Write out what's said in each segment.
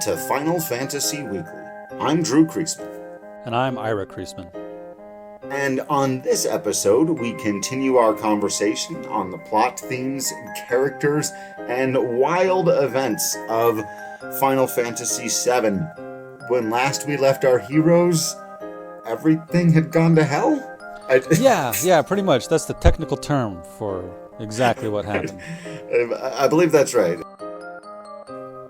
to Final Fantasy Weekly. I'm Drew Kreisman. And I'm Ira Kreisman. And on this episode, we continue our conversation on the plot themes, characters, and wild events of Final Fantasy VII. When last we left our heroes, everything had gone to hell? Yeah, pretty much. That's the technical term for exactly what happened. I believe that's right.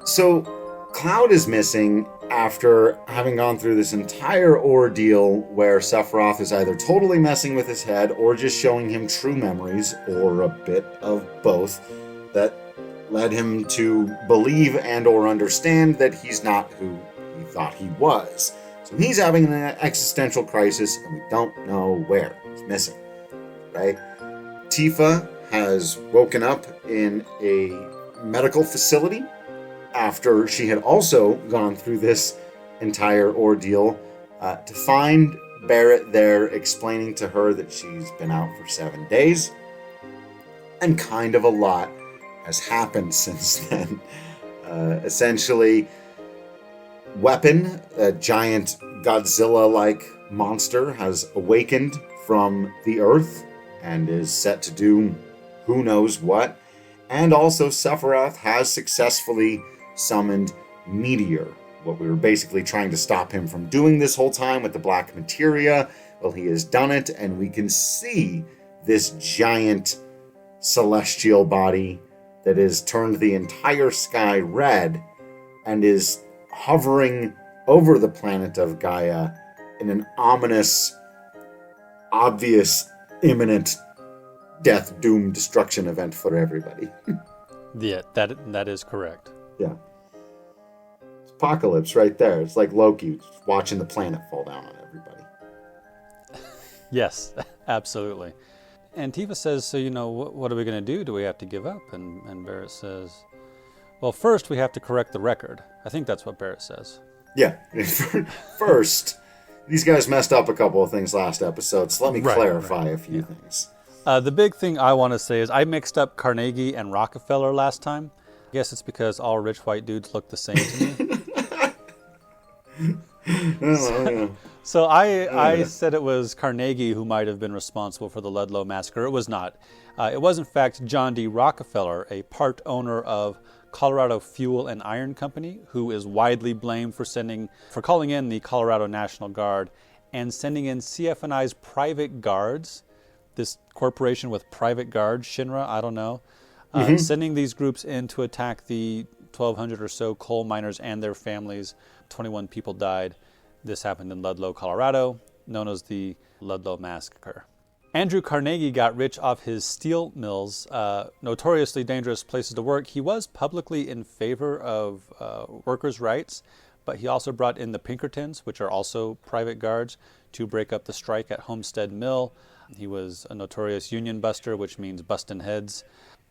So, Cloud is missing after having gone through this entire ordeal where Sephiroth is either totally messing with his head or just showing him true memories, or a bit of both, that led him to believe and or understand that he's not who he thought he was. So he's having an existential crisis and we don't know where. He's missing, right? Tifa has woken up in a medical facility after she had also gone through this entire ordeal, to find Barrett there explaining to her that she's been out for 7 days, and kind of a lot has happened since then. Essentially, Weapon, a giant Godzilla-like monster, has awakened from the earth and is set to do who knows what, and also Sephiroth has successfully summoned Meteor. What we were basically trying to stop him from doing this whole time with the black materia, well, he has done it, and we can see this giant celestial body that has turned the entire sky red and is hovering over the planet of Gaia in an ominous, obvious, imminent death, doom, destruction event for everybody. Yeah, that is correct. Yeah. It's apocalypse right there. It's like Loki watching the planet fall down on everybody. Yes, absolutely. And Tifa says, so, what are we going to do? Do we have to give up? And Barrett says, well, first we have to correct the record. I think that's what Barrett says. Yeah. First, these guys messed up a couple of things last episode, so let me clarify a few things. The big thing I want to say is I mixed up Carnegie and Rockefeller last time. I guess it's because all rich white dudes look the same to me. So I said it was Carnegie who might have been responsible for the Ludlow massacre. It was not. It was, in fact, John D. Rockefeller, a part owner of Colorado Fuel and Iron Company, who is widely blamed for calling in the Colorado National Guard and sending in CF&I's private guards, this corporation with private guards, Shinra, I don't know, sending these groups in to attack the 1,200 or so coal miners and their families. 21 people died. This happened in Ludlow, Colorado, known as the Ludlow Massacre. Andrew Carnegie got rich off his steel mills, notoriously dangerous places to work. He was publicly in favor of workers' rights, but he also brought in the Pinkertons, which are also private guards, to break up the strike at Homestead Mill. He was a notorious union buster, which means busting heads.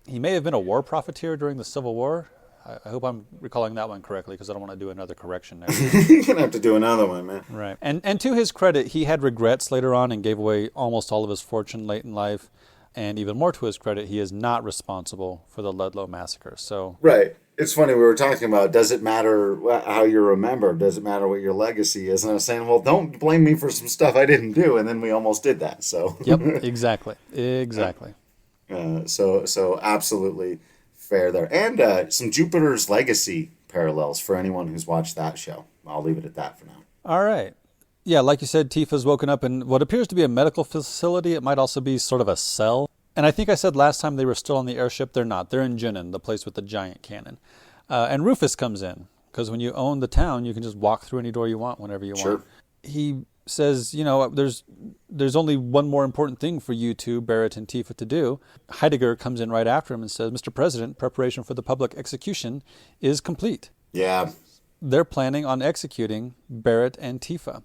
He may have been a war profiteer during the Civil War. I hope I'm recalling that one correctly, because I don't want to do another correction there. You're going to have to do another one, man. Right. And to his credit, he had regrets later on and gave away almost all of his fortune late in life. And even more to his credit, he is not responsible for the Ludlow massacre. So right. It's funny, we were talking about, does it matter how you're remembered? Does it matter what your legacy is? And I was saying, well, don't blame me for some stuff I didn't do. And then we almost did that. So Yep, exactly. So absolutely fair there. And some Jupiter's Legacy parallels for anyone who's watched that show. I'll leave it at that for now. All right. Yeah, like you said, Tifa's woken up in what appears to be a medical facility. It might also be sort of a cell. And I think I said last time they were still on the airship. They're not. They're in Junin, the place with the giant cannon. And Rufus comes in, because when you own the town, you can just walk through any door you want whenever you want. He says, there's only one more important thing for you two, Barrett and Tifa, to do. Heidegger comes in right after him and says, Mr. President, preparation for the public execution is complete. Yeah. They're planning on executing Barrett and Tifa.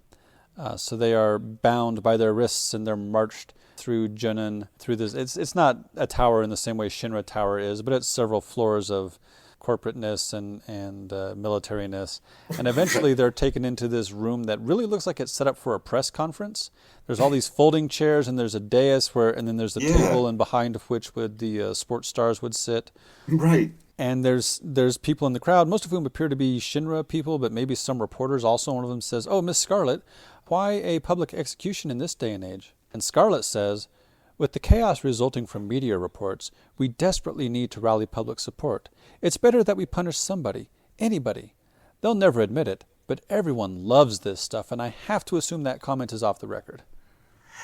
So they are bound by their wrists and they're marched through Junin, through this. It's not a tower in the same way Shinra Tower is, but it's several floors of corporateness and militariness. And eventually they're taken into this room that really looks like it's set up for a press conference. There's all these folding chairs and there's a dais and then there's a table, and behind which would the sports stars would sit. Right. And there's people in the crowd, most of whom appear to be Shinra people, but maybe some reporters also. One of them says, "Oh, Miss Scarlet, why a public execution in this day and age?" And Scarlet says, "With the chaos resulting from media reports, we desperately need to rally public support. It's better that we punish somebody, anybody. They'll never admit it, but everyone loves this stuff, and I have to assume that comment is off the record."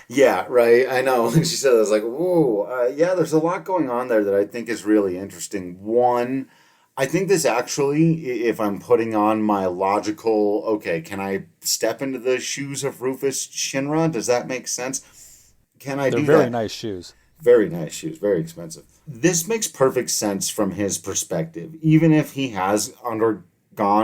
Yeah, right. I know. She said, I was like, whoa. Yeah, there's a lot going on there that I think is really interesting. One, I think this actually, if I'm putting on my logical, okay, can I step into the shoes of Rufus Shinra? Does that make sense? Can I do that? They're very nice shoes. Very nice shoes, very expensive. This makes perfect sense from his perspective, even if he has undergone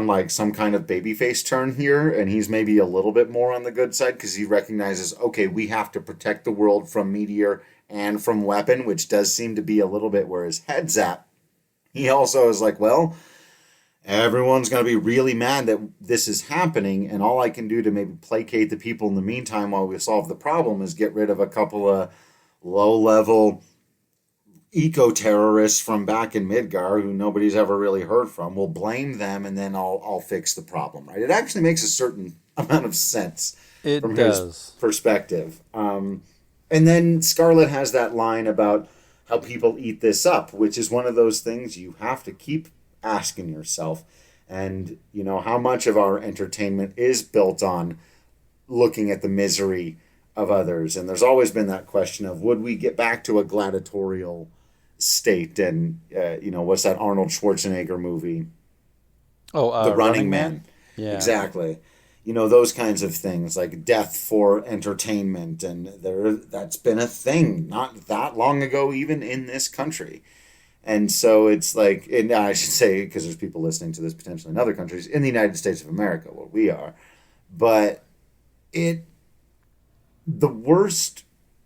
like some kind of babyface turn here, and he's maybe a little bit more on the good side because he recognizes, okay, we have to protect the world from meteor and from weapon, which does seem to be a little bit where his head's at. He also is like, well, everyone's going to be really mad that this is happening, and all I can do to maybe placate the people in the meantime while we solve the problem is get rid of a couple of low-level eco-terrorists from back in Midgar who nobody's ever really heard from. We'll blame them, and then I'll fix the problem, right? It actually makes a certain amount of sense from his perspective. And then Scarlet has that line about how people eat this up, which is one of those things you have to keep asking yourself. And, you know, how much of our entertainment is built on looking at the misery of others. And there's always been that question of, would we get back to a gladiatorial state? And, you know, what's that Arnold Schwarzenegger movie? Oh, The Running Man. Yeah. Exactly. You know, those kinds of things, like death for entertainment. And that's been a thing not that long ago, even in this country. And so it's like, and I should say, because there's people listening to this potentially in other countries, in the United States of America, where we are. But the worst,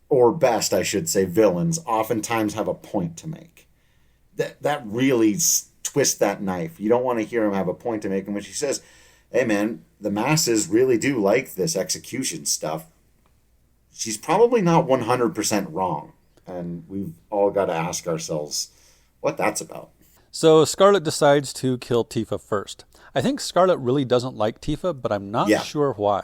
or best, I should say, villains oftentimes have a point to make. That really twists that knife. You don't want to hear him have a point to make. And when she says, hey, man, the masses really do like this execution stuff, she's probably not 100% wrong. And we've all got to ask ourselves what that's about. So Scarlet decides to kill Tifa first. I think Scarlet really doesn't like Tifa, but I'm not sure why.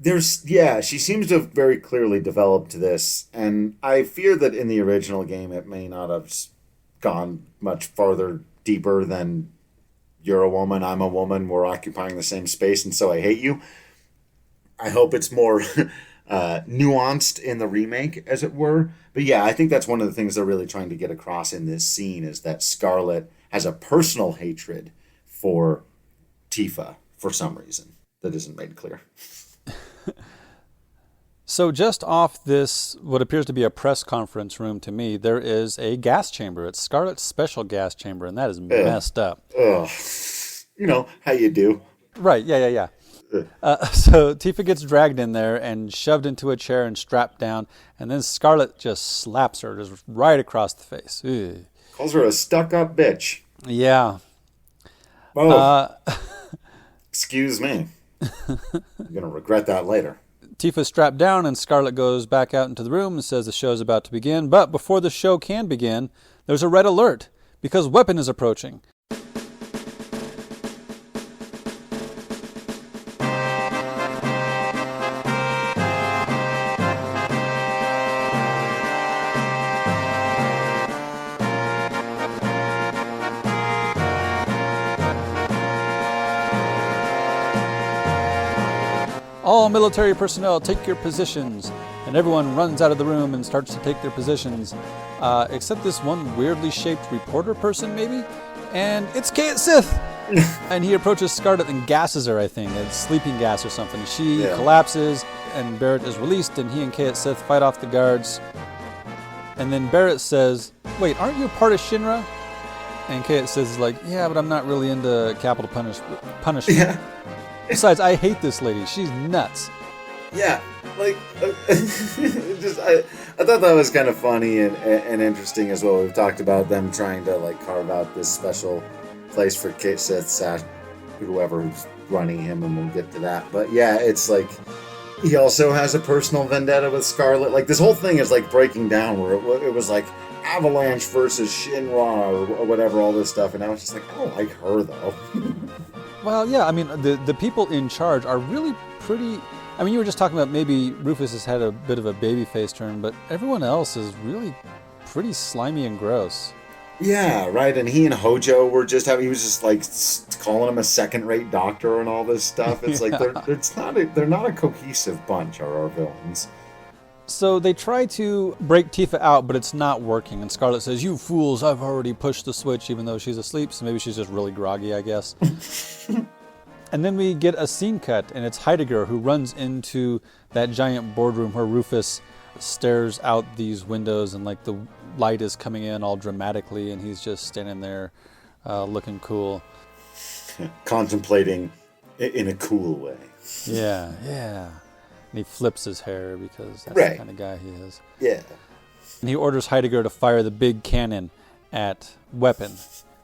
She seems to have very clearly developed this, and I fear that in the original game it may not have gone much farther deeper than you're a woman, I'm a woman, we're occupying the same space, and so I hate you. I hope it's more nuanced in the remake, as it were. But yeah, I think that's one of the things they're really trying to get across in this scene, is that Scarlet has a personal hatred for Tifa for some reason that isn't made clear. So just off this, what appears to be a press conference room to me, there is a gas chamber. It's Scarlet's special gas chamber, and that is messed up. Ugh. You know, how you do. Right, yeah. So Tifa gets dragged in there and shoved into a chair and strapped down, and then Scarlet just slaps her just right across the face. Ugh. Calls her a stuck-up bitch. Yeah. Oh. Excuse me. I'm going to regret that later. Tifa's strapped down, and Scarlet goes back out into the room and says the show's about to begin. But before the show can begin, there's a red alert, because weapon is approaching. All military personnel, take your positions. And everyone runs out of the room and starts to take their positions. Except this one weirdly shaped reporter person, maybe? And it's Kate Sith! And he approaches Scarlet and gasses her, I think. It's sleeping gas or something. She collapses, and Barrett is released, and he and Kate Sith fight off the guards. And then Barrett says, wait, aren't you a part of Shinra? And Kate Sith is like, yeah, but I'm not really into capital punishment. Yeah. Besides, I hate this lady. She's nuts. Yeah, like, I thought that was kind of funny and interesting as well. We've talked about them trying to, like, carve out this special place for Kate Sith, whoever's running him, and we'll get to that. But yeah, it's like, he also has a personal vendetta with Scarlet. Like, this whole thing is, like, breaking down, where it was like, Avalanche versus Shinra or whatever, all this stuff. And I was just like, I don't like her, though. Well, yeah, I mean, the people in charge are really pretty... I mean, you were just talking about maybe Rufus has had a bit of a babyface turn, but everyone else is really pretty slimy and gross. Yeah, right. And he and Hojo were just having, he was just like calling him a second-rate doctor and all this stuff. It's like they're not a cohesive bunch, are our villains. So they try to break Tifa out, but it's not working. And Scarlet says, "You fools, I've already pushed the switch," even though she's asleep. So maybe she's just really groggy, I guess. And then we get a scene cut, and it's Heidegger who runs into that giant boardroom where Rufus stares out these windows, and like the light is coming in all dramatically, and he's just standing there looking cool. Contemplating in a cool way. Yeah. And he flips his hair because that's the kind of guy he is. Yeah. And he orders Heidegger to fire the big cannon at Weapon,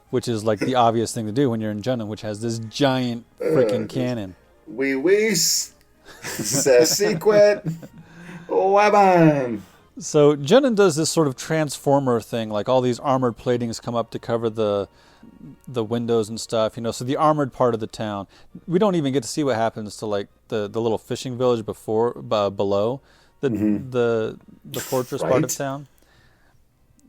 which is like the obvious thing to do when you're in Junon, which has this giant freaking cannon. Oui, secret weapon. So Junon does this sort of transformer thing, like all these armored platings come up to cover the windows and stuff, so the armored part of the town. We don't even get to see what happens to like the little fishing village below the fortress part of town.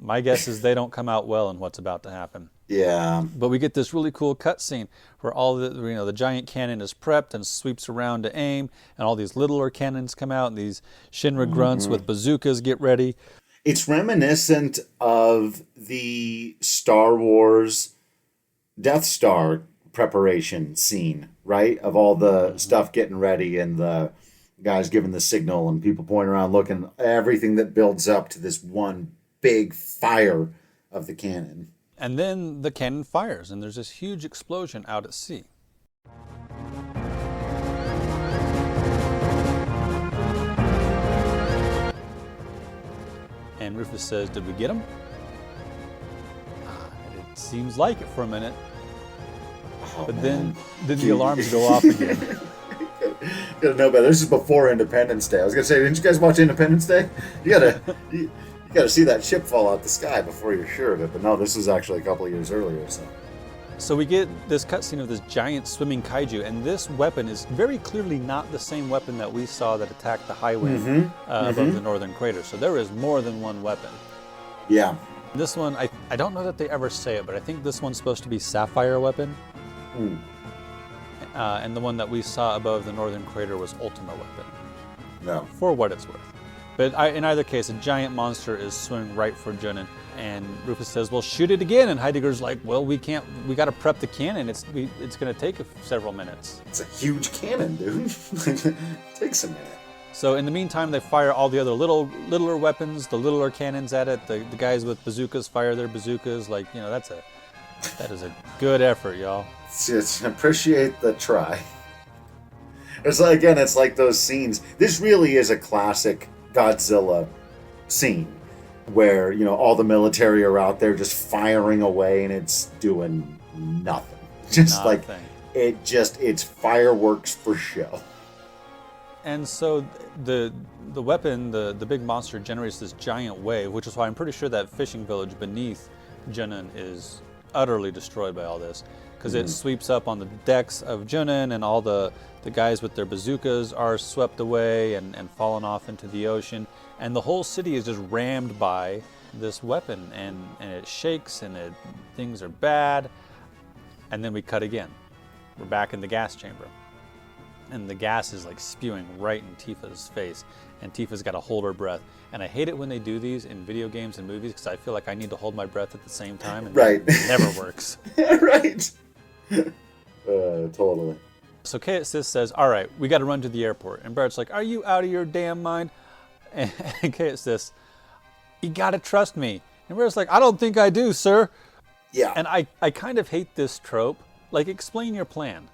My guess is they don't come out well in what's about to happen. Yeah. But we get this really cool cutscene where all the giant cannon is prepped and sweeps around to aim, and all these littler cannons come out, and these Shinra grunts with bazookas get ready. It's reminiscent of the Star Wars Death Star preparation scene, right? Of all the stuff getting ready and the guys giving the signal and people pointing around looking, everything that builds up to this one big fire of the cannon. And then the cannon fires, and there's this huge explosion out at sea. And Rufus says, "Did we get him?" It seems like it for a minute. But then the alarms go off again. You gotta know better. This is before Independence Day. I was gonna say, didn't you guys watch Independence Day? You gotta see that ship fall out the sky before you're sure of it. But no, this was actually a couple of years earlier. So we get this cutscene of this giant swimming kaiju, and this weapon is very clearly not the same weapon that we saw that attacked the highway above the northern crater. So there is more than one weapon. Yeah. This one, I don't know that they ever say it, but I think this one's supposed to be Sapphire weapon. And the one that we saw above the northern crater was Ultima weapon. No. For what it's worth. But in either case, a giant monster is swimming right for Junon, and Rufus says, "Well, shoot it again." And Heidegger's like, "Well, we can't. We got to prep the cannon. It's going to take several minutes." It's a huge cannon, dude. It takes a minute. So in the meantime, they fire all the other littler weapons, the littler cannons at it. The guys with bazookas fire their bazookas. Like, that is a good effort, y'all. Just appreciate the try. It's like those scenes. This really is a classic Godzilla scene where all the military are out there just firing away and it's doing nothing. It's fireworks for show. And so the weapon, the big monster, generates this giant wave, which is why I'm pretty sure that fishing village beneath Junon is utterly destroyed by all this, because it sweeps up on the decks of Junon, and all the guys with their bazookas are swept away and fallen off into the ocean, and the whole city is just rammed by this weapon, and it shakes, and things are bad. And then we cut again. We're back in the gas chamber, and the gas is like spewing right in Tifa's face, and Tifa's got to hold her breath. And I hate it when they do these in video games and movies, because I feel like I need to hold my breath at the same time, and right. It never works. Right. Totally. So Kaetzis says, "All right, we got to run to the airport." And Barrett's like, "Are you out of your damn mind?" And Kaetzis says, "You got to trust me." And Barrett's like, "I don't think I do, sir." Yeah. And I kind of hate this trope. Like, explain your plan.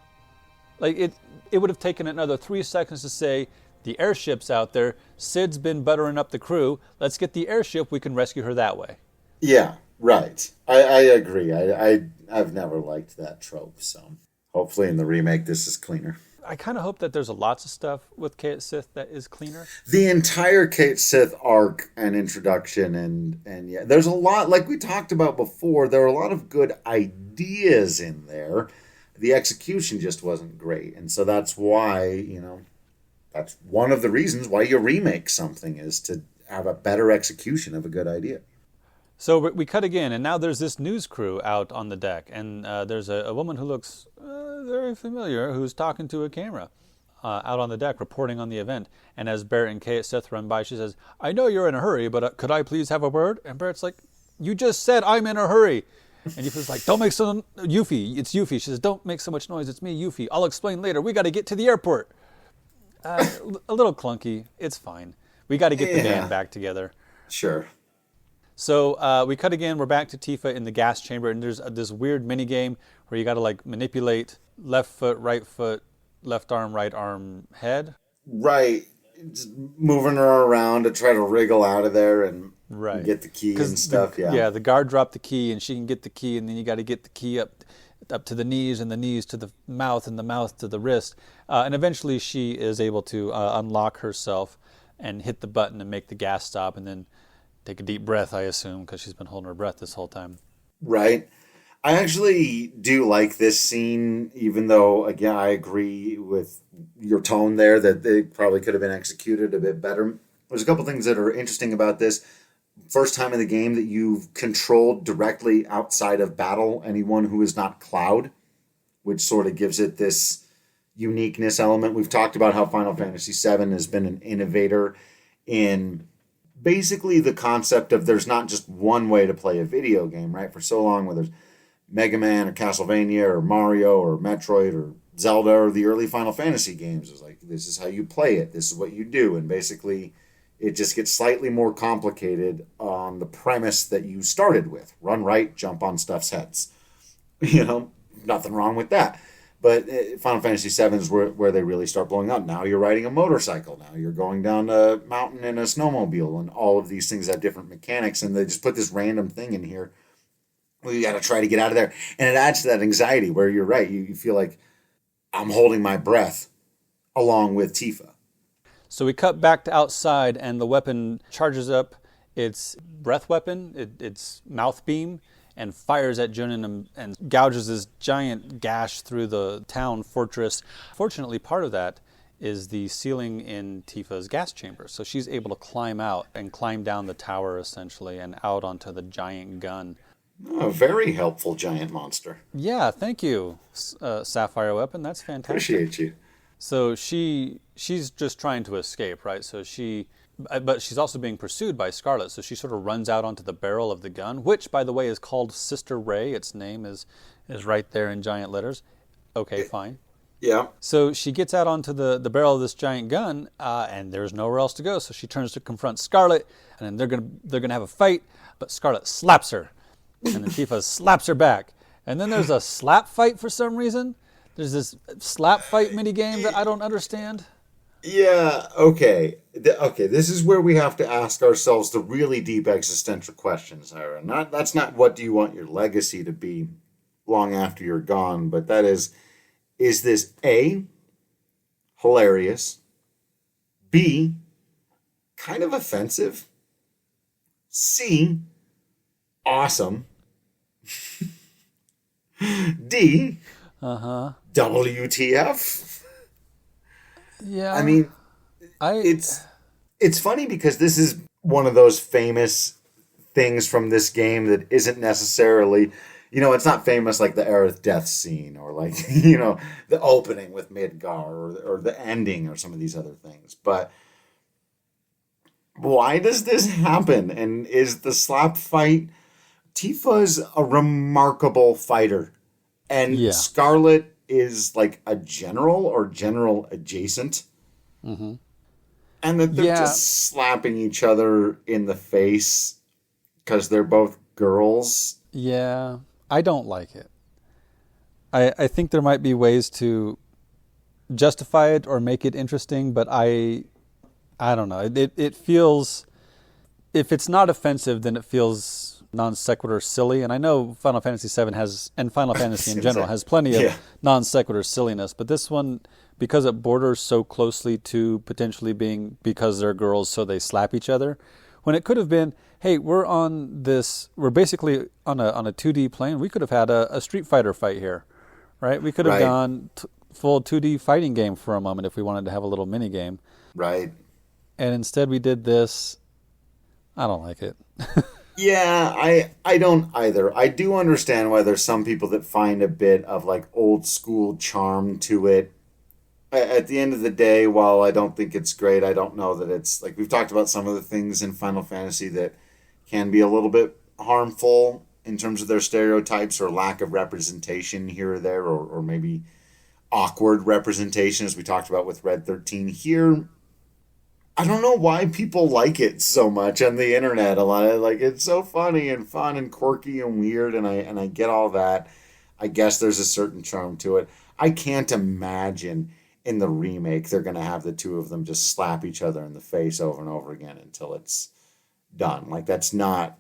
Like, it would have taken another 3 seconds to say, "The airship's out there. Sid's been buttering up the crew. Let's get the airship. We can rescue her that way." Yeah, right. I agree. I've never liked that trope, so hopefully in the remake this is cleaner. I kind of hope that there's lots of stuff with Kate Sith that is cleaner. The entire Kate Sith arc and introduction, and yeah, there's a lot, like we talked about before, there are a lot of good ideas in there. The execution just wasn't great. And so that's why, that's one of the reasons why you remake something, is to have a better execution of a good idea. So we cut again, and now there's this news crew out on the deck, and there's a woman who looks very familiar who's talking to a camera out on the deck, reporting on the event. And as Barrett and Kate Sith run by, she says, "I know you're in a hurry, but could I please have a word?" And Barrett's like, "You just said I'm in a hurry." And Yuffie's like, "Don't make so... Yuffie, it's Yuffie." She says, "Don't make so much noise, it's me, Yuffie. I'll explain later. We got to get to the airport." A little clunky. It's fine. We got to get the band back together. Sure. So we cut again. We're back to Tifa in the gas chamber, and there's this weird mini game where you got to like manipulate left foot, left arm, right arm, head. Right, just moving her around to try to wriggle out of there and get the key and stuff. The guard dropped the key, and she can get the key, and then you got to get the key up to the knees, and the knees to the mouth, and the mouth to the wrist, and eventually she is able to unlock herself and hit the button and make the gas stop, and then take a deep breath, I assume, because she's been holding her breath this whole time. Right. I actually do like this scene, even though, again, I agree with your tone there that they probably could have been executed a bit better. There's a couple things that are interesting about this. First time in the game that you've controlled directly outside of battle anyone who is not Cloud, which sort of gives it this uniqueness element. We've talked about how Final Fantasy VII has been an innovator in basically the concept of there's not just one way to play a video game, right? For so long, whether it's Mega Man or Castlevania or Mario or Metroid or Zelda or the early Final Fantasy games, is like, this is how you play it, this is what you do, and basically it just gets slightly more complicated on the premise that you started with. Run right, jump on stuff's heads. Nothing wrong with that. But Final Fantasy VII is where they really start blowing up. Now you're riding a motorcycle. Now you're going down a mountain in a snowmobile. And all of these things have different mechanics. And they just put this random thing in here. Well, you got to try to get out of there. And it adds to that anxiety where you're right. You feel like I'm holding my breath along with Tifa. So we cut back to outside, and the weapon charges up its breath weapon, its mouth beam, and fires at Junin and gouges this giant gash through the town fortress. Fortunately, part of that is the ceiling in Tifa's gas chamber. So she's able to climb out and climb down the tower, essentially, and out onto the giant gun. A very helpful giant monster. Yeah, thank you, Sapphire Weapon. That's fantastic. Appreciate you. So she's just trying to escape, right? But she's also being pursued by Scarlet, so she sort of runs out onto the barrel of the gun, which, by the way, is called Sister Ray. Its name is right there in giant letters. Okay, fine. Yeah. So she gets out onto the barrel of this giant gun, and there's nowhere else to go. So she turns to confront Scarlet, and then they're gonna have a fight. But Scarlet slaps her, and then Tifa slaps her back, and then there's a slap fight for some reason. There's this slap fight minigame that I don't understand. Yeah, okay. This is where we have to ask ourselves the really deep existential questions, Ira. That's not what do you want your legacy to be long after you're gone, but that is this A, hilarious, B, kind of offensive, C, awesome, D, WTF? Yeah. I mean, it's funny because this is one of those famous things from this game that isn't necessarily, it's not famous like the Aerith death scene or like, the opening with Midgar or the ending or some of these other things. But why does this happen? And is the slap fight... Tifa's a remarkable fighter. And Scarlet is like a general or general adjacent. Mm-hmm. And that they're just slapping each other in the face because they're both girls. Yeah, I don't like it. I think there might be ways to justify it or make it interesting, but I don't know. It feels, if it's not offensive, then it feels non sequitur silly, and I know Final Fantasy VII has, and Final Fantasy in general, has plenty of non sequitur silliness, but this one because it borders so closely to potentially being because they're girls, so they slap each other. When it could have been, hey, we're basically on a 2D plane. We could have had a Street Fighter fight here, right? We could have gone full 2D fighting game for a moment if we wanted to have a little mini game. Right. And instead we did this. I don't like it. Yeah, I don't either. I do understand why there's some people that find a bit of like old school charm to it. At the end of the day, while I don't think it's great, I don't know that it's like we've talked about some of the things in Final Fantasy that can be a little bit harmful in terms of their stereotypes or lack of representation here or there, or maybe awkward representation, as we talked about with Red 13 here. I don't know why people like it so much on the internet. A lot of like it's so funny and fun and quirky and weird, and I get all that. I guess there's a certain charm to it. I can't imagine in the remake they're going to have the two of them just slap each other in the face over and over again until it's done. Like that's not.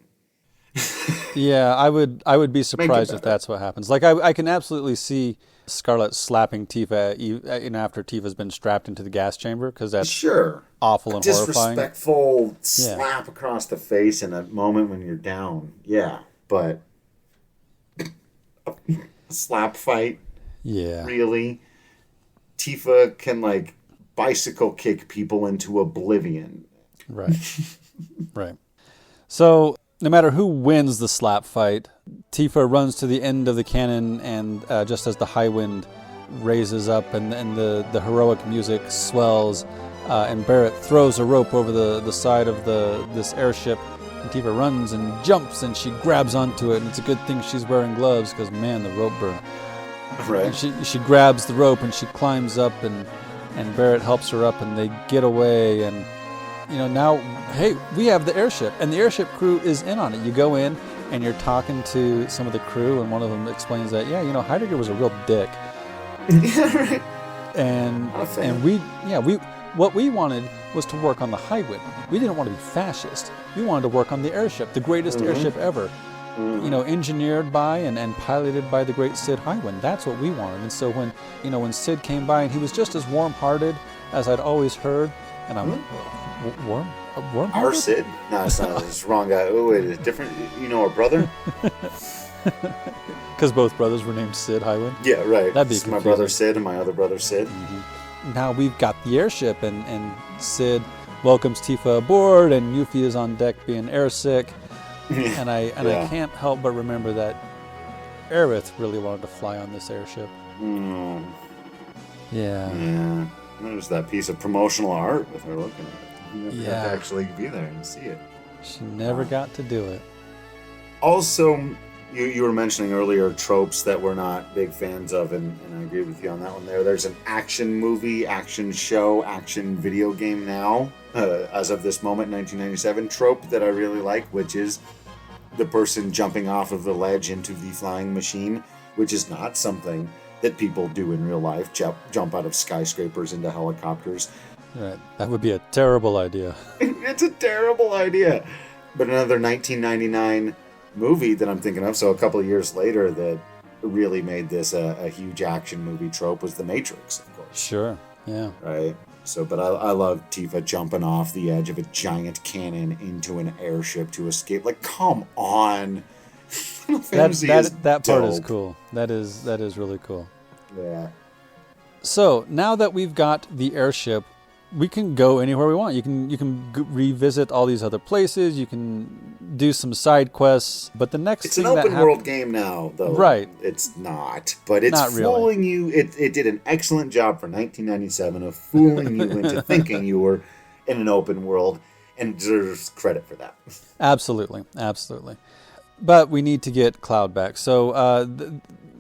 Yeah, I would be surprised if that's what happens. Like I can absolutely see Scarlet slapping Tifa after Tifa's been strapped into the gas chamber, because that's awful and horrifying. Disrespectful slap across the face in a moment when you're down. Yeah, but a slap fight? Yeah. Really? Tifa can like bicycle kick people into oblivion. Right. Right. So no matter who wins the slap fight, Tifa runs to the end of the cannon, and just as the high wind raises up and the heroic music swells, and Barrett throws a rope over the side of this airship, and Tifa runs and jumps and she grabs onto it, and it's a good thing she's wearing gloves because, man, the rope burn. Right. And she grabs the rope and she climbs up, and Barrett helps her up, and they get away, and now, hey, we have the airship, and the airship crew is in on it. You go in, and you're talking to some of the crew, and one of them explains that, Heidegger was a real dick. Yeah, right. And what we wanted was to work on the Highwind. We didn't want to be fascist. We wanted to work on the airship, the greatest airship ever. Engineered by and piloted by the great Sid Highwind. That's what we wanted. And so when Sid came by, and he was just as warm-hearted as I'd always heard, and I'm warm. Our Sid? No, it's not. It's the wrong guy. Oh, wait, it's different. Our brother? Because both brothers were named Sid Highwind? Yeah, right. That'd be confusing. My brother Sid and my other brother Sid. Mm-hmm. Now we've got the airship, and Sid welcomes Tifa aboard, and Yuffie is on deck being airsick. And I can't help but remember that Aerith really wanted to fly on this airship. Mm. Yeah. There's that piece of promotional art with her looking at it. You never got to actually be there and see it. She never got to do it. Also, you were mentioning earlier tropes that we're not big fans of, and I agree with you on that one there. There's an action movie, action show, action video game now, as of this moment, 1997, trope that I really like, which is the person jumping off of the ledge into the flying machine, which is not something that people do in real life, jump out of skyscrapers into helicopters. Right. That would be a terrible idea. It's a terrible idea. But another 1999 movie that I'm thinking of, so a couple of years later, that really made this a huge action movie trope was The Matrix, of course. Sure, yeah. Right? So, but I love Tifa jumping off the edge of a giant cannon into an airship to escape. Like, come on. That part is cool. That is really cool. Yeah. So now that we've got the airship, we can go anywhere we want. You can revisit all these other places. You can do some side quests. But the next it's thing an open world game now, though. Right. It's not, but it's not fooling really. you. It did an excellent job for 1997 of fooling you into thinking you were in an open world, and deserves credit for that. Absolutely. But we need to get Cloud back. So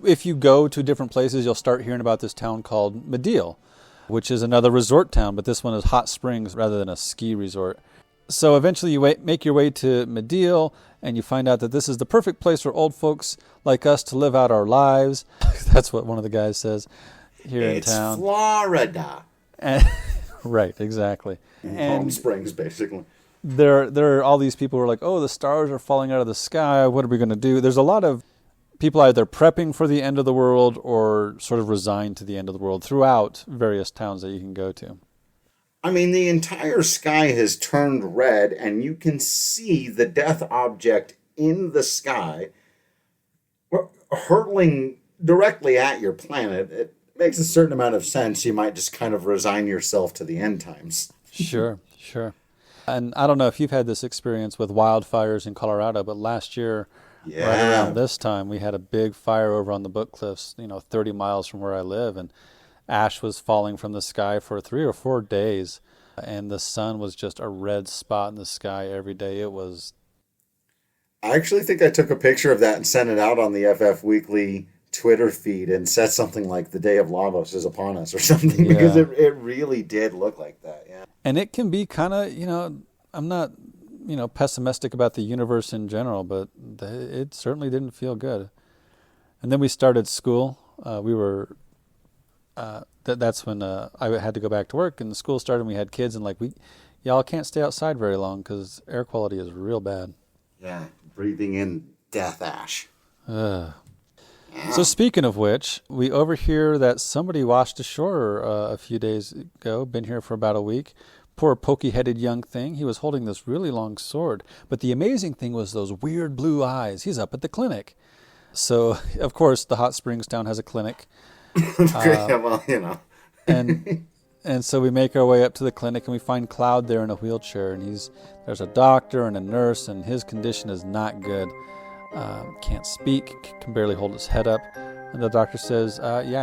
if you go to different places, you'll start hearing about this town called Mideel, which is another resort town, but this one is hot springs rather than a ski resort. So eventually you make your way to Mideel, and you find out that this is the perfect place for old folks like us to live out our lives. That's what one of the guys says here in town. It's Florida. Right, exactly. Palm Springs, basically. There are all these people who are like, oh, the stars are falling out of the sky. What are we going to do? There's a lot of people either prepping for the end of the world or sort of resigned to the end of the world throughout various towns that you can go to. I mean, the entire sky has turned red, and you can see the death object in the sky hurtling directly at your planet. It makes a certain amount of sense. You might just kind of resign yourself to the end times. Sure. And I don't know if you've had this experience with wildfires in Colorado, but last year, right around this time, we had a big fire over on the Book Cliffs, 30 miles from where I live, and ash was falling from the sky for 3 or 4 days, and the sun was just a red spot in the sky every day. It was... I actually think I took a picture of that and sent it out on the FF Weekly Twitter feed and said something like "the day of Lavos is upon us" or something, because it really did look like that. Yeah. And it can be kind of, I'm not, pessimistic about the universe in general, but it certainly didn't feel good. And then we started school. That's when I had to go back to work, and the school started, and we had kids, and y'all can't stay outside very long because air quality is real bad. Yeah, breathing in death ash. So speaking of which, we overhear that somebody washed ashore a few days ago, been here for about a week. Poor pokey-headed young thing. He was holding this really long sword. But the amazing thing was those weird blue eyes. He's up at the clinic. So, of course, the Hot Springs town has a clinic. And so we make our way up to the clinic, and we find Cloud there in a wheelchair. And there's a doctor and a nurse, and his condition is not good. Can't speak, can barely hold his head up. And the doctor says,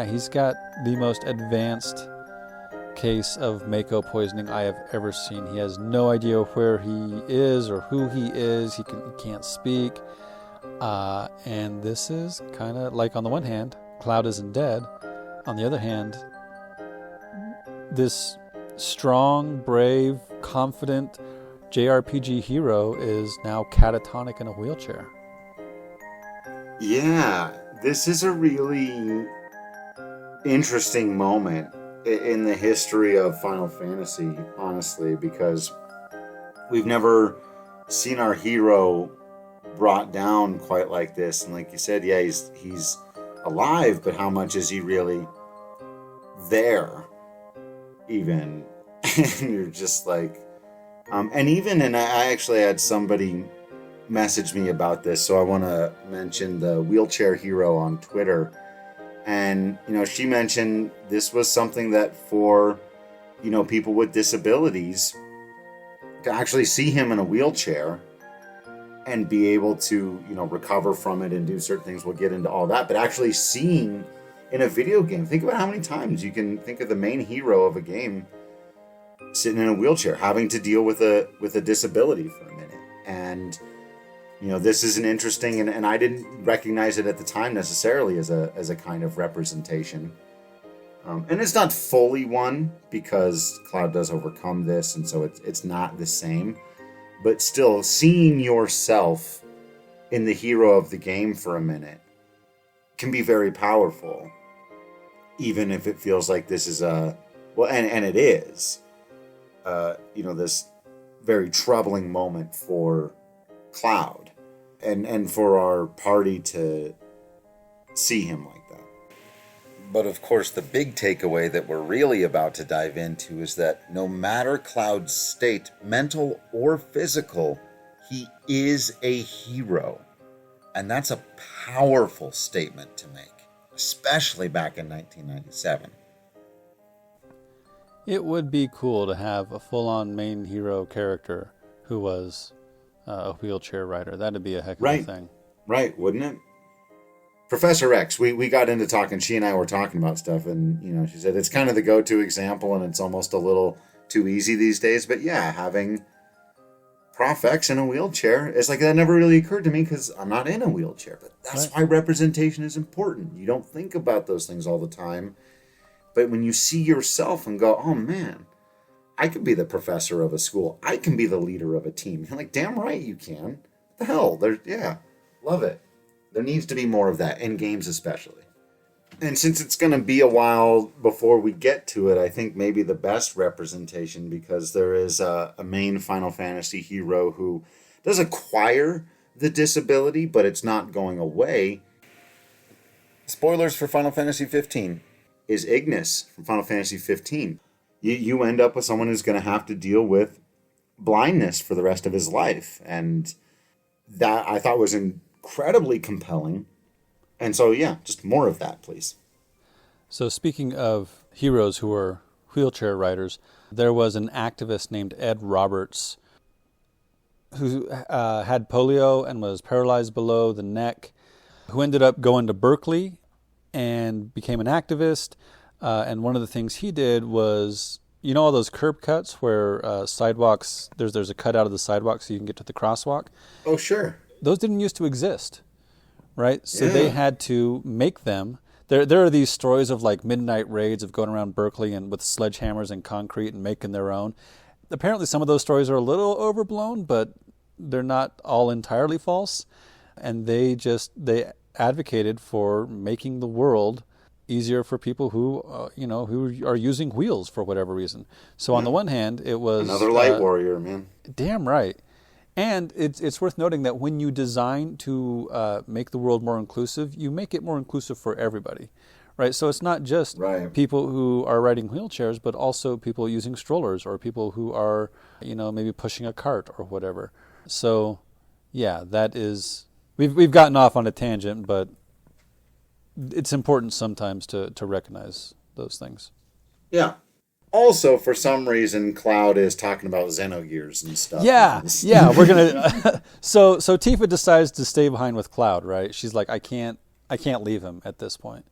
he's got the most advanced case of Mako poisoning I have ever seen. He has no idea where he is or who he is. He can't speak. And this is kind of like, on the one hand, Cloud isn't dead. On the other hand, this strong, brave, confident JRPG hero is now catatonic in a wheelchair. Yeah, this is a really interesting moment in the history of Final Fantasy, honestly, because we've never seen our hero brought down quite like this. And like you said, yeah, he's alive, but how much is he really there? Even. And you're just like... and I actually had somebody message me about this, so I want to mention the wheelchair hero on Twitter. And, she mentioned this was something that for, people with disabilities, to actually see him in a wheelchair and be able to, recover from it and do certain things. We'll get into all that. But actually seeing in a video game, think about how many times you can think of the main hero of a game sitting in a wheelchair, having to deal with a disability for a minute. And, this is an interesting, and I didn't recognize it at the time necessarily as a kind of representation. And it's not fully one, because Cloud does overcome this, and so it's not the same. But still, seeing yourself in the hero of the game for a minute can be very powerful, even if it feels like this is and it is, this very troubling moment for Cloud, and for our party to see him like that. But of course, the big takeaway that we're really about to dive into is that no matter Cloud's state, mental or physical, he is a hero. And that's a powerful statement to make, especially back in 1997. It would be cool to have a full-on main hero character who was a wheelchair rider. That'd be a heck of a thing. Right, wouldn't it? Professor X, we got into talking, she and I were talking about stuff, and, she said it's kind of the go-to example, and it's almost a little too easy these days, but yeah, having Prof X in a wheelchair, it's like that never really occurred to me because I'm not in a wheelchair, but that's why representation is important. You don't think about those things all the time, but when you see yourself and go, oh man, I could be the professor of a school, I can be the leader of a team, you're like, damn right you can. What the hell? Love it. There needs to be more of that, in games especially. And since it's going to be a while before we get to it, I think maybe the best representation, because there is a main Final Fantasy hero who does acquire the disability, but it's not going away, spoilers for Final Fantasy 15, is Ignis from Final Fantasy 15. You end up with someone who's going to have to deal with blindness for the rest of his life. And that I thought was incredibly compelling. And so, yeah, just more of that, please. So speaking of heroes who are wheelchair riders, there was an activist named Ed Roberts who had polio and was paralyzed below the neck, who ended up going to Berkeley and became an activist. And one of the things he did was, you know all those curb cuts where sidewalks, there's a cut out of the sidewalk so you can get to the crosswalk? Oh, sure. Those didn't used to exist, right? So they had to make them. There are these stories of like midnight raids of going around Berkeley and with sledgehammers and concrete and making their own. Apparently some of those stories are a little overblown, but they're not all entirely false. And they advocated for making the world easier for people who who are using wheels for whatever reason. So on the one hand, it was another light warrior, man. Damn right. And it's worth noting that when you design to make the world more inclusive, you make it more inclusive for everybody, right? So it's not just people who are riding wheelchairs, but also people using strollers or people who are, maybe pushing a cart or whatever. So, yeah, that is... We've gotten off on a tangent, but it's important sometimes to recognize those things. Yeah. Also, for some reason, Cloud is talking about Xenogears and stuff. Yeah, we're gonna. So Tifa decides to stay behind with Cloud, right? She's like, I can't leave him at this point.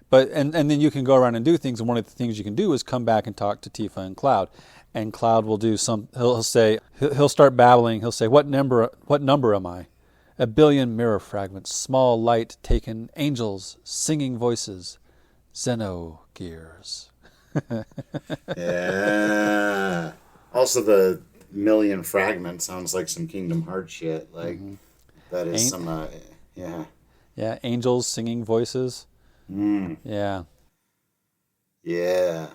But and then you can go around and do things, and one of the things you can do is come back and talk to Tifa and Cloud, and Cloud will do some. He'll start babbling. He'll say, What number am I? 1 billion mirror fragments, small light taken, angels, singing voices, Xenogears. Yeah. Also, the million fragments sounds like some Kingdom Hearts shit. Like that is some. Yeah. Yeah. Angels, singing voices. Yeah. Yeah.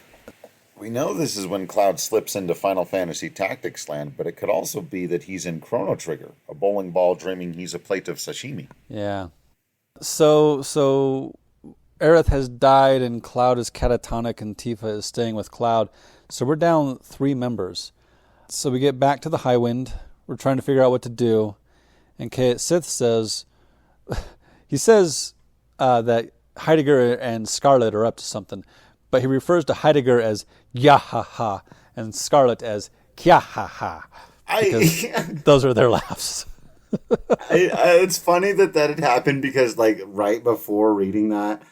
We know this is when Cloud slips into Final Fantasy Tactics Land, but it could also be that he's in Chrono Trigger, a bowling ball dreaming he's a plate of sashimi. Yeah. So Aerith has died and Cloud is catatonic and Tifa is staying with Cloud. So we're down 3 members. So we get back to the Highwind. We're trying to figure out what to do. And Kate Sith says, that Heidegger and Scarlet are up to something. But he refers to Heidegger as Gyahaha and Scarlet as Kyahaha. Because those are their laughs. It's funny that had happened because like right before reading that,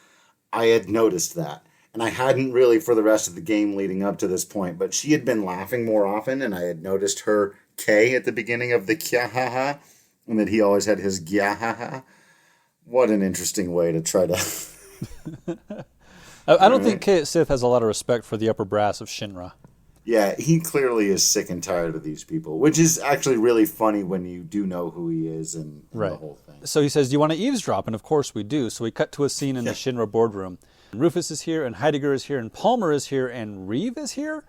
I had noticed that. And I hadn't really for the rest of the game leading up to this point, but she had been laughing more often, and I had noticed her K at the beginning of the Kyahaha, and that he always had his Gyahaha. What an interesting way to try to... I don't think Kate Sith has a lot of respect for the upper brass of Shinra. Yeah, he clearly is sick and tired of these people, which is actually really funny when you do know who he is and the whole thing. So he says, do you want to eavesdrop? And of course we do. So we cut to a scene in the Shinra boardroom. And Rufus is here, and Heidegger is here, and Palmer is here, and Reeve is here?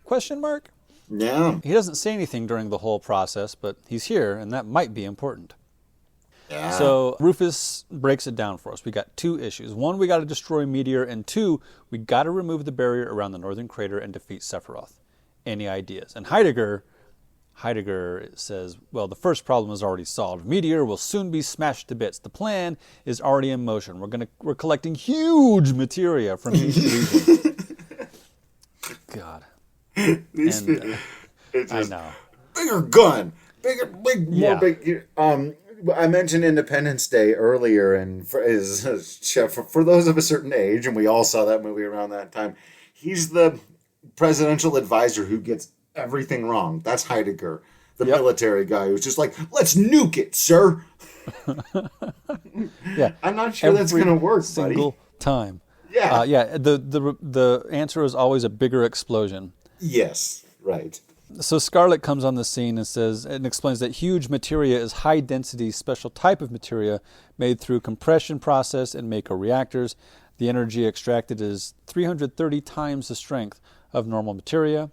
Question mark? Yeah. He doesn't say anything during the whole process, but he's here, and that might be important. Yeah. So Rufus breaks it down for us. We got 2 issues. 1, we got to destroy Meteor, and 2, we got to remove the barrier around the northern crater and defeat Sephiroth. Any ideas? And Heidegger says, well, the first problem is already solved. Meteor will soon be smashed to bits. The plan is already in motion. We're collecting huge materia from each region. God. I know. Bigger gun. More big. I mentioned Independence Day earlier, and for those of a certain age, and we all saw that movie around that time, he's the presidential advisor who gets everything wrong. That's Heidegger, the military guy who's just like, let's nuke it, sir. Yeah, I'm not sure that's going to work, single time. Yeah. The answer is always a bigger explosion. Yes, right. So Scarlet comes on the scene and says and explains that huge materia is high-density special type of materia made through compression process and Mako reactors. The energy extracted is 330 times the strength of normal materia.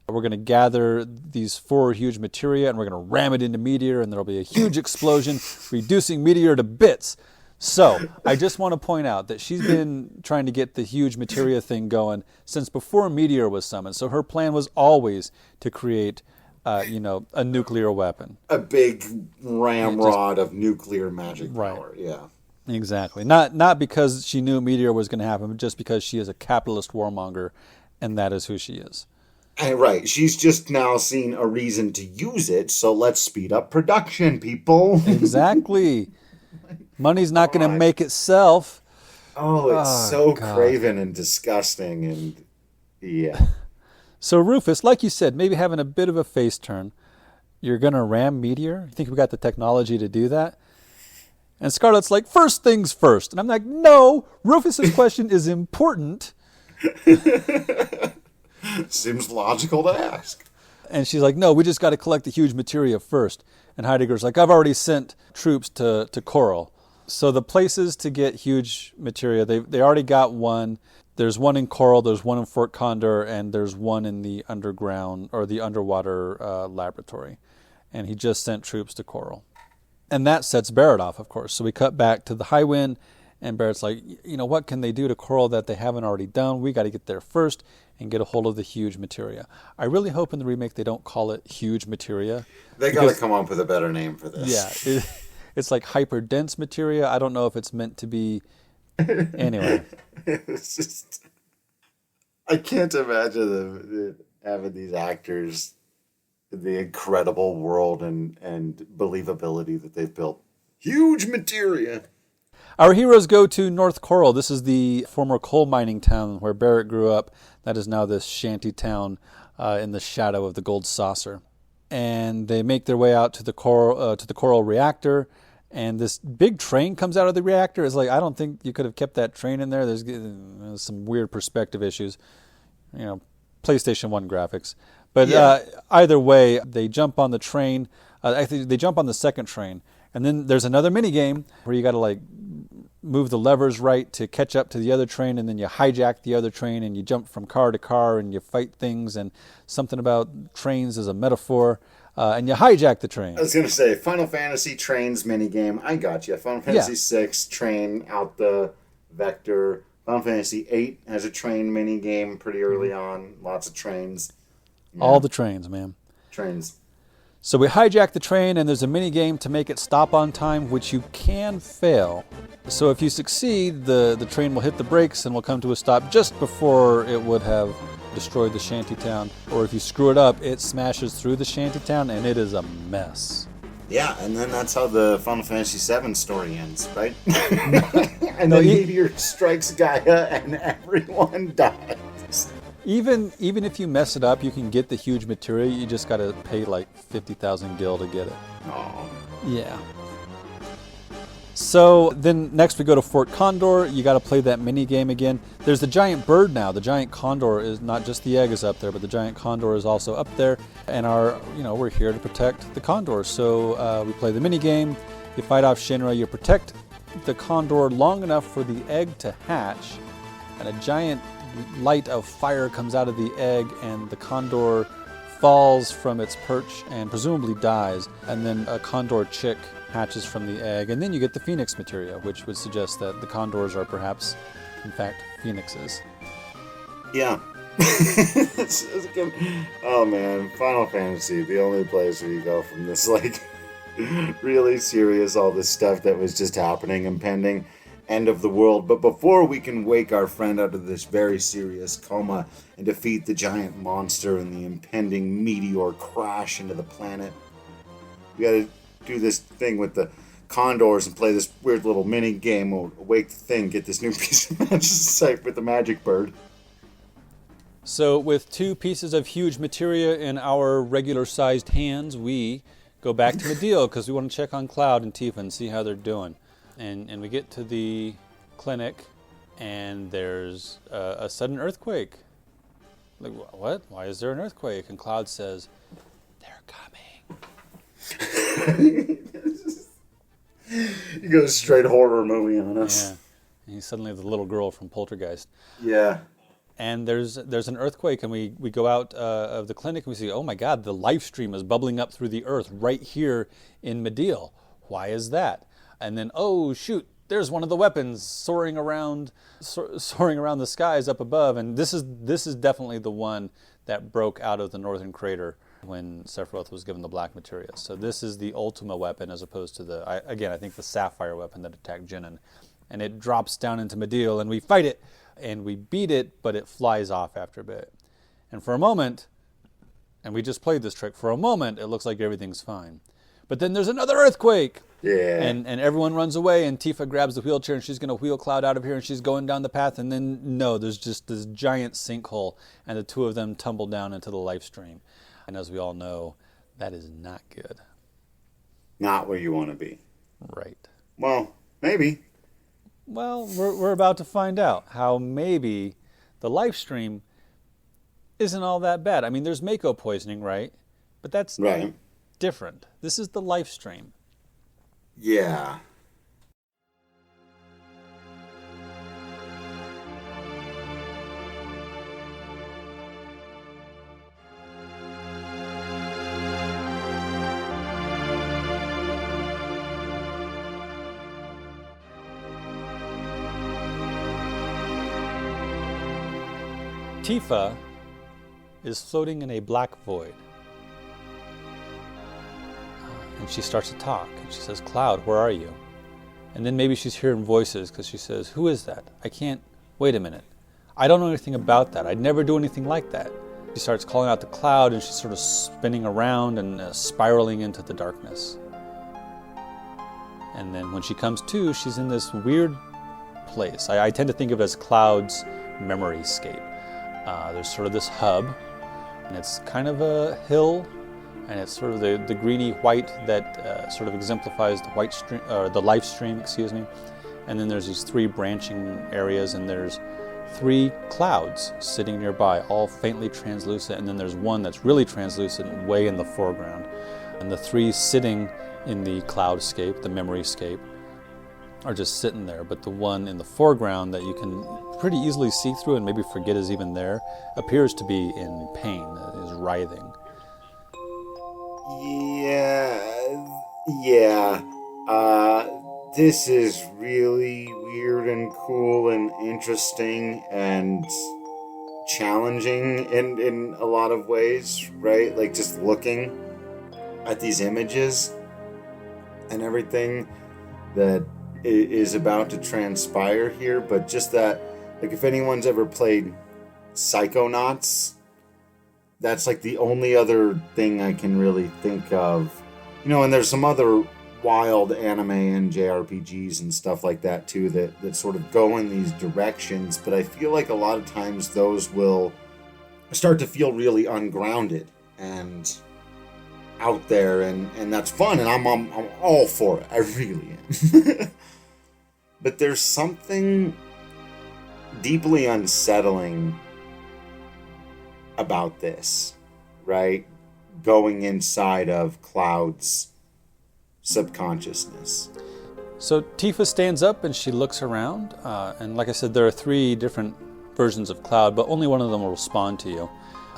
We're going to gather these 4 huge materia and we're going to ram it into Meteor, and there'll be a huge explosion, reducing Meteor to bits. So I just want to point out that she's been trying to get the huge materia thing going since before Meteor was summoned. So her plan was always to create, a nuclear weapon. A big ramrod of nuclear magic power, yeah. Exactly. Not because she knew Meteor was going to happen, but just because she is a capitalist warmonger, and that is who she is. And right. She's just now seen a reason to use it, so let's speed up production, people. Exactly. Money's not going to make itself. Oh, it's so craven and disgusting, and yeah. So Rufus, like you said, maybe having a bit of a face turn. You're going to ram Meteor? You think we got the technology to do that? And Scarlett's like, first things first. And I'm like, no, Rufus's question is important. Seems logical to ask. And she's like, no, we just got to collect the huge materia first. And Heidegger's like, I've already sent troops to Coral. So the places to get huge materia, they already got one. There's one in Coral, there's one in Fort Condor, and there's one in the underground or the underwater laboratory. And he just sent troops to Coral. And that sets Barrett off, of course. So we cut back to the High Wind, and Barrett's like, what can they do to Coral that they haven't already done? We got to get there first and get a hold of the huge materia. I really hope in the remake they don't call it huge materia. They got to come up with a better name for this. Yeah, it's like hyper-dense materia. I don't know if it's meant to be... Anyway. It's just... I can't imagine them having these actors... the incredible world and believability that they've built. Huge materia. Our heroes go to North Coral. This is the former coal mining town where Barrett grew up. That is now this shanty town in the shadow of the Gold Saucer. And they make their way out to the coral reactor. And this big train comes out of the reactor. It's like, I don't think you could have kept that train in there. There's some weird perspective issues. PlayStation 1 graphics. But either way, they jump on the train. Actually, they jump on the second train. And then there's another mini game where you got to move the levers right to catch up to the other train, and then you hijack the other train, and you jump from car to car, and you fight things, and something about trains is a metaphor, and you hijack the train. I was going to say, Final Fantasy trains mini game. I got you. Final Fantasy VI train out the vector. Final Fantasy VIII has a train mini game pretty early on. Lots of trains. Yeah. All the trains, man. Trains. So we hijack the train, and there's a mini game to make it stop on time, which you can fail. So if you succeed, the train will hit the brakes and will come to a stop just before it would have destroyed the shantytown. Or if you screw it up, it smashes through the shantytown, and it is a mess. Yeah, and then that's how the Final Fantasy VII story ends, right? And the meteor strikes Gaia, and everyone dies. Even if you mess it up, you can get the huge materia. You just got to pay like 50,000 gil to get it. Oh. Yeah. So then next we go to Fort Condor. You got to play that mini game again. There's the giant bird now. The giant condor is not just the egg is up there, but the giant condor is also up there. And we're here to protect the condor. So we play the mini game. You fight off Shinra. You protect the condor long enough for the egg to hatch, and a giant light of fire comes out of the egg, and the condor falls from its perch and presumably dies, and then a condor chick hatches from the egg, and then you get the phoenix materia, which would suggest that the condors are perhaps, in fact, phoenixes. Yeah. Oh man, Final Fantasy, the only place where you go from this really serious, all this stuff that was just happening, impending end of the world. But before we can wake our friend out of this very serious coma and defeat the giant monster and the impending meteor crash into the planet, we gotta do this thing with the condors and play this weird little mini game. We'll wake the thing, get this new piece of magic sight with the magic bird. So with 2 pieces of huge materia in our regular-sized hands, we go back to Medeal because we want to check on Cloud and Tifa and see how they're doing. And we get to the clinic, and there's a sudden earthquake. Like, what? Why is there an earthquake? And Cloud says, they're coming. He goes straight horror movie on us. Yeah. And he's suddenly the little girl from Poltergeist. Yeah. And there's an earthquake, and we go out of the clinic, and we see, oh my God, the life stream is bubbling up through the earth right here in Medeal. Why is that? And then, oh shoot, there's one of the weapons soaring around the skies up above. And this is definitely the one that broke out of the northern crater when Sephiroth was given the black materia. So this is the Ultima weapon as opposed to I think the Sapphire weapon that attacked Jinan. And it drops down into Mideel, and we fight it, and we beat it, but it flies off after a bit. And for a moment, and we just played this trick, for a moment it looks like everything's fine. But then there's another earthquake! Yeah. And everyone runs away, and Tifa grabs the wheelchair, and she's going to wheel Cloud out of here, and she's going down the path, and then, no, there's just this giant sinkhole, and the two of them tumble down into the life stream. And as we all know, that is not good. Not where you want to be. Right. Well, maybe. Well, we're about to find out how maybe the life stream isn't all that bad. I mean, there's Mako poisoning, right? But that's right. Different. This is the life stream. Yeah. Tifa is floating in a black void. And she starts to talk. And she says, Cloud, where are you? And then maybe she's hearing voices because she says, who is that? I can't... Wait a minute. I don't know anything about that. I'd never do anything like that. She starts calling out to Cloud, and she's sort of spinning around and spiraling into the darkness. And then when she comes to, she's in this weird place. I tend to think of it as Cloud's memoryscape. There's sort of this hub, and it's kind of a hill, and it's sort of the greeny white that sort of exemplifies the white stream, or the life stream, excuse me. And then there's these three branching areas, and there's three clouds sitting nearby, all faintly translucent, and then there's one that's really translucent way in the foreground. And the three sitting in the cloudscape, the memoryscape, are just sitting there, but the one in the foreground that you can pretty easily see through and maybe forget is even there appears to be in pain, is writhing. Yeah. This is really weird and cool and interesting and challenging in a lot of ways, right? Like just looking at these images and everything that is about to transpire here, but just that, like, if anyone's ever played Psychonauts, that's like the only other thing I can really think of. You know, and there's some other wild anime and JRPGs and stuff like that too that sort of go in these directions, but I feel like a lot of times those will start to feel really ungrounded and out there, and that's fun, and I'm all for it. I really am. But there's something deeply unsettling about this, right? Going inside of Cloud's subconsciousness. So Tifa stands up and she looks around, and like I said, there are three different versions of Cloud, but only one of them will respond to you.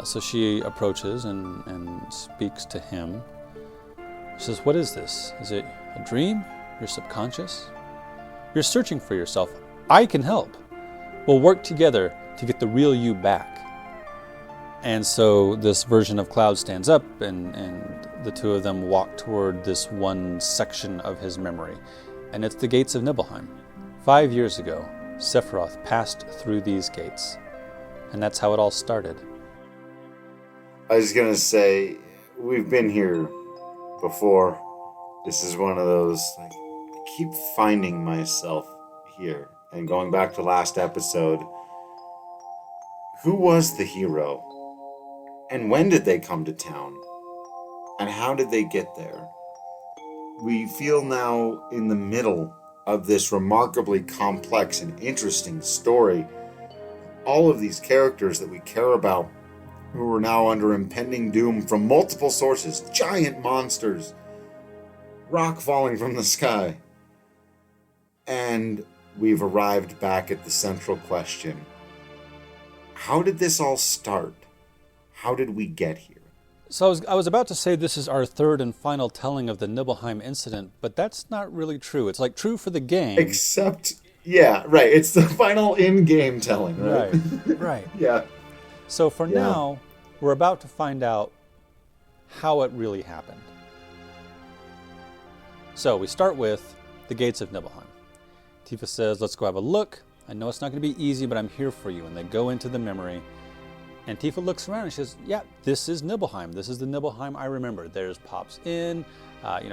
So she approaches and speaks to him. She says, what is this? Is it a dream? Your subconscious? You're searching for yourself. I can help. We'll work together to get the real you back. And so this version of Cloud stands up, and the two of them walk toward this one section of his memory. And it's the gates of Nibelheim. 5 years ago, Sephiroth passed through these gates. And that's how it all started. I was going to say, we've been here before. This is one of those, like, I keep finding myself here. And going back to last episode, who was the hero? And when did they come to town? And how did they get there? We feel now in the middle of this remarkably complex and interesting story. All of these characters that we care about, who are now under impending doom from multiple sources, giant monsters, rock falling from the sky. And we've arrived back at the central question. How did this all start? How did we get here? So I was about to say this is our third and final telling of the Nibelheim incident, but that's not really true. It's like true for the game. Except, yeah, right. It's the final in-game telling, right? Right. Yeah. So for now, we're about to find out how it really happened. So we start with the gates of Nibelheim. Tifa says, let's go have a look. I know it's not going to be easy, but I'm here for you. And they go into the memory. And Tifa looks around and she says, yeah, this is Nibelheim. This is the Nibelheim I remember. There's Pop's Inn.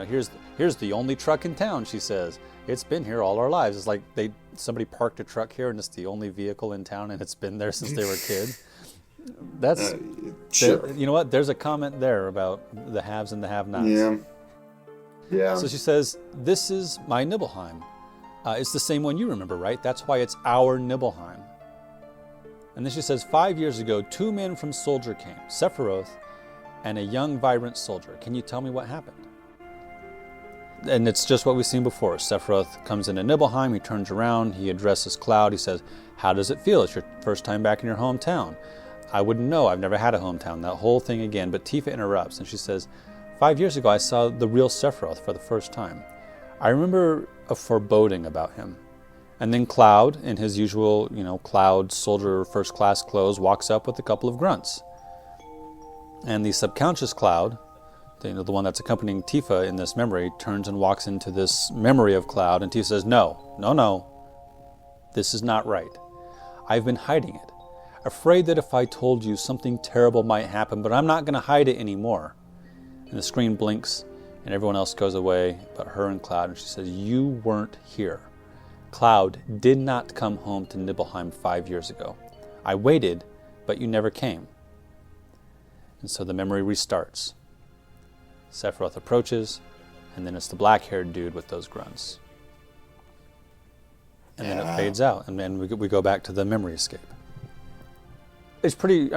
Here's the only truck in town, she says. It's been here all our lives. It's like somebody parked a truck here and it's the only vehicle in town and it's been there since they were kids. That's, sure. You know what? There's a comment there about the haves and the have-nots. Yeah. So she says, this is my Nibelheim. It's the same one you remember, right? That's why it's our Nibelheim. And then she says, 5 years ago, 2 men from Soldier came, Sephiroth and a young, vibrant soldier. Can you tell me what happened? And it's just what we've seen before. Sephiroth comes into Nibelheim, he turns around, he addresses Cloud, he says, how does it feel? It's your first time back in your hometown. I wouldn't know, I've never had a hometown, that whole thing again. But Tifa interrupts and she says, 5 years ago I saw the real Sephiroth for the first time. I remember a foreboding about him. And then Cloud, in his usual, Cloud soldier first class clothes, walks up with a couple of grunts. And the subconscious Cloud, the one that's accompanying Tifa in this memory, turns and walks into this memory of Cloud, and Tifa says, No. This is not right. I've been hiding it. Afraid that if I told you, something terrible might happen, but I'm not going to hide it anymore. And the screen blinks, and everyone else goes away but her and Cloud, and she says, you weren't here. Cloud did not come home to Nibelheim 5 years ago. I waited, but you never came. And so the memory restarts. Sephiroth approaches, and then it's the black-haired dude with those grunts. And then it fades out, and then we go back to the memory escape. I'm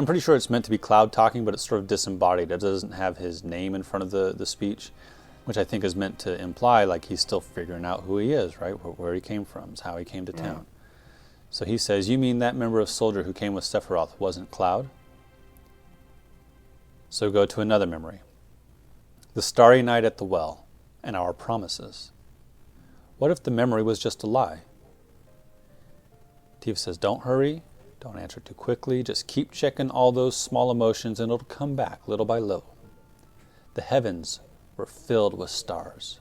pretty sure it's meant to be Cloud talking, but it's sort of disembodied. It doesn't have his name in front of the speech, which I think is meant to imply like he's still figuring out who he is, right? Where he came from, how he came to town. So he says, you mean that member of Soldier who came with Sephiroth wasn't Cloud? So go to another memory. The starry night at the well, and our promises. What if the memory was just a lie? Tifa says, don't hurry, don't answer too quickly, just keep checking all those small emotions and it'll come back little by little. The heavens were filled with stars.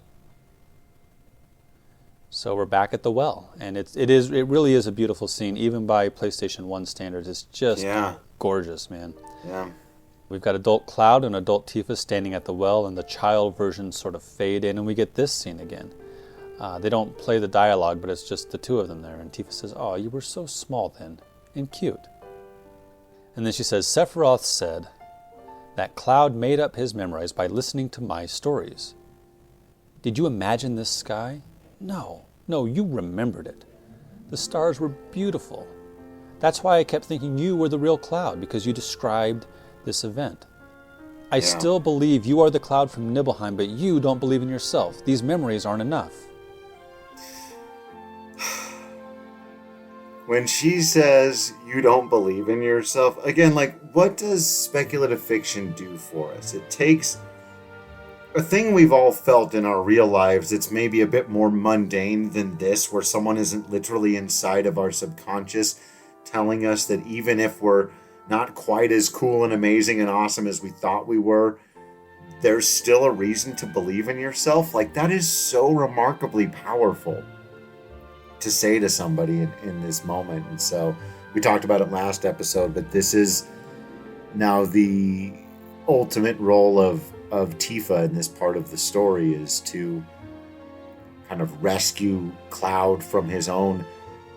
So we're back at the well, and it really is a beautiful scene, even by PlayStation 1 standards. It's just gorgeous, man. Yeah. We've got adult Cloud and adult Tifa standing at the well, and the child versions sort of fade in, and we get this scene again. They don't play the dialogue, but it's just the two of them there. And Tifa says, oh, you were so small then, and cute. And then she says, Sephiroth said that Cloud made up his memories by listening to my stories. Did you imagine this sky? No, you remembered it. The stars were beautiful. That's why I kept thinking you were the real Cloud, because you described this event. I still believe you are the Cloud from Nibelheim, but you don't believe in yourself. These memories aren't enough. When she says you don't believe in yourself, again, what does speculative fiction do for us? It takes a thing we've all felt in our real lives. It's maybe a bit more mundane than this, where someone isn't literally inside of our subconscious telling us that even if we're not quite as cool and amazing and awesome as we thought we were, there's still a reason to believe in yourself. That is so remarkably powerful to say to somebody in this moment. And so we talked about it last episode, but this is now the ultimate role of Tifa in this part of the story, is to kind of rescue Cloud from his own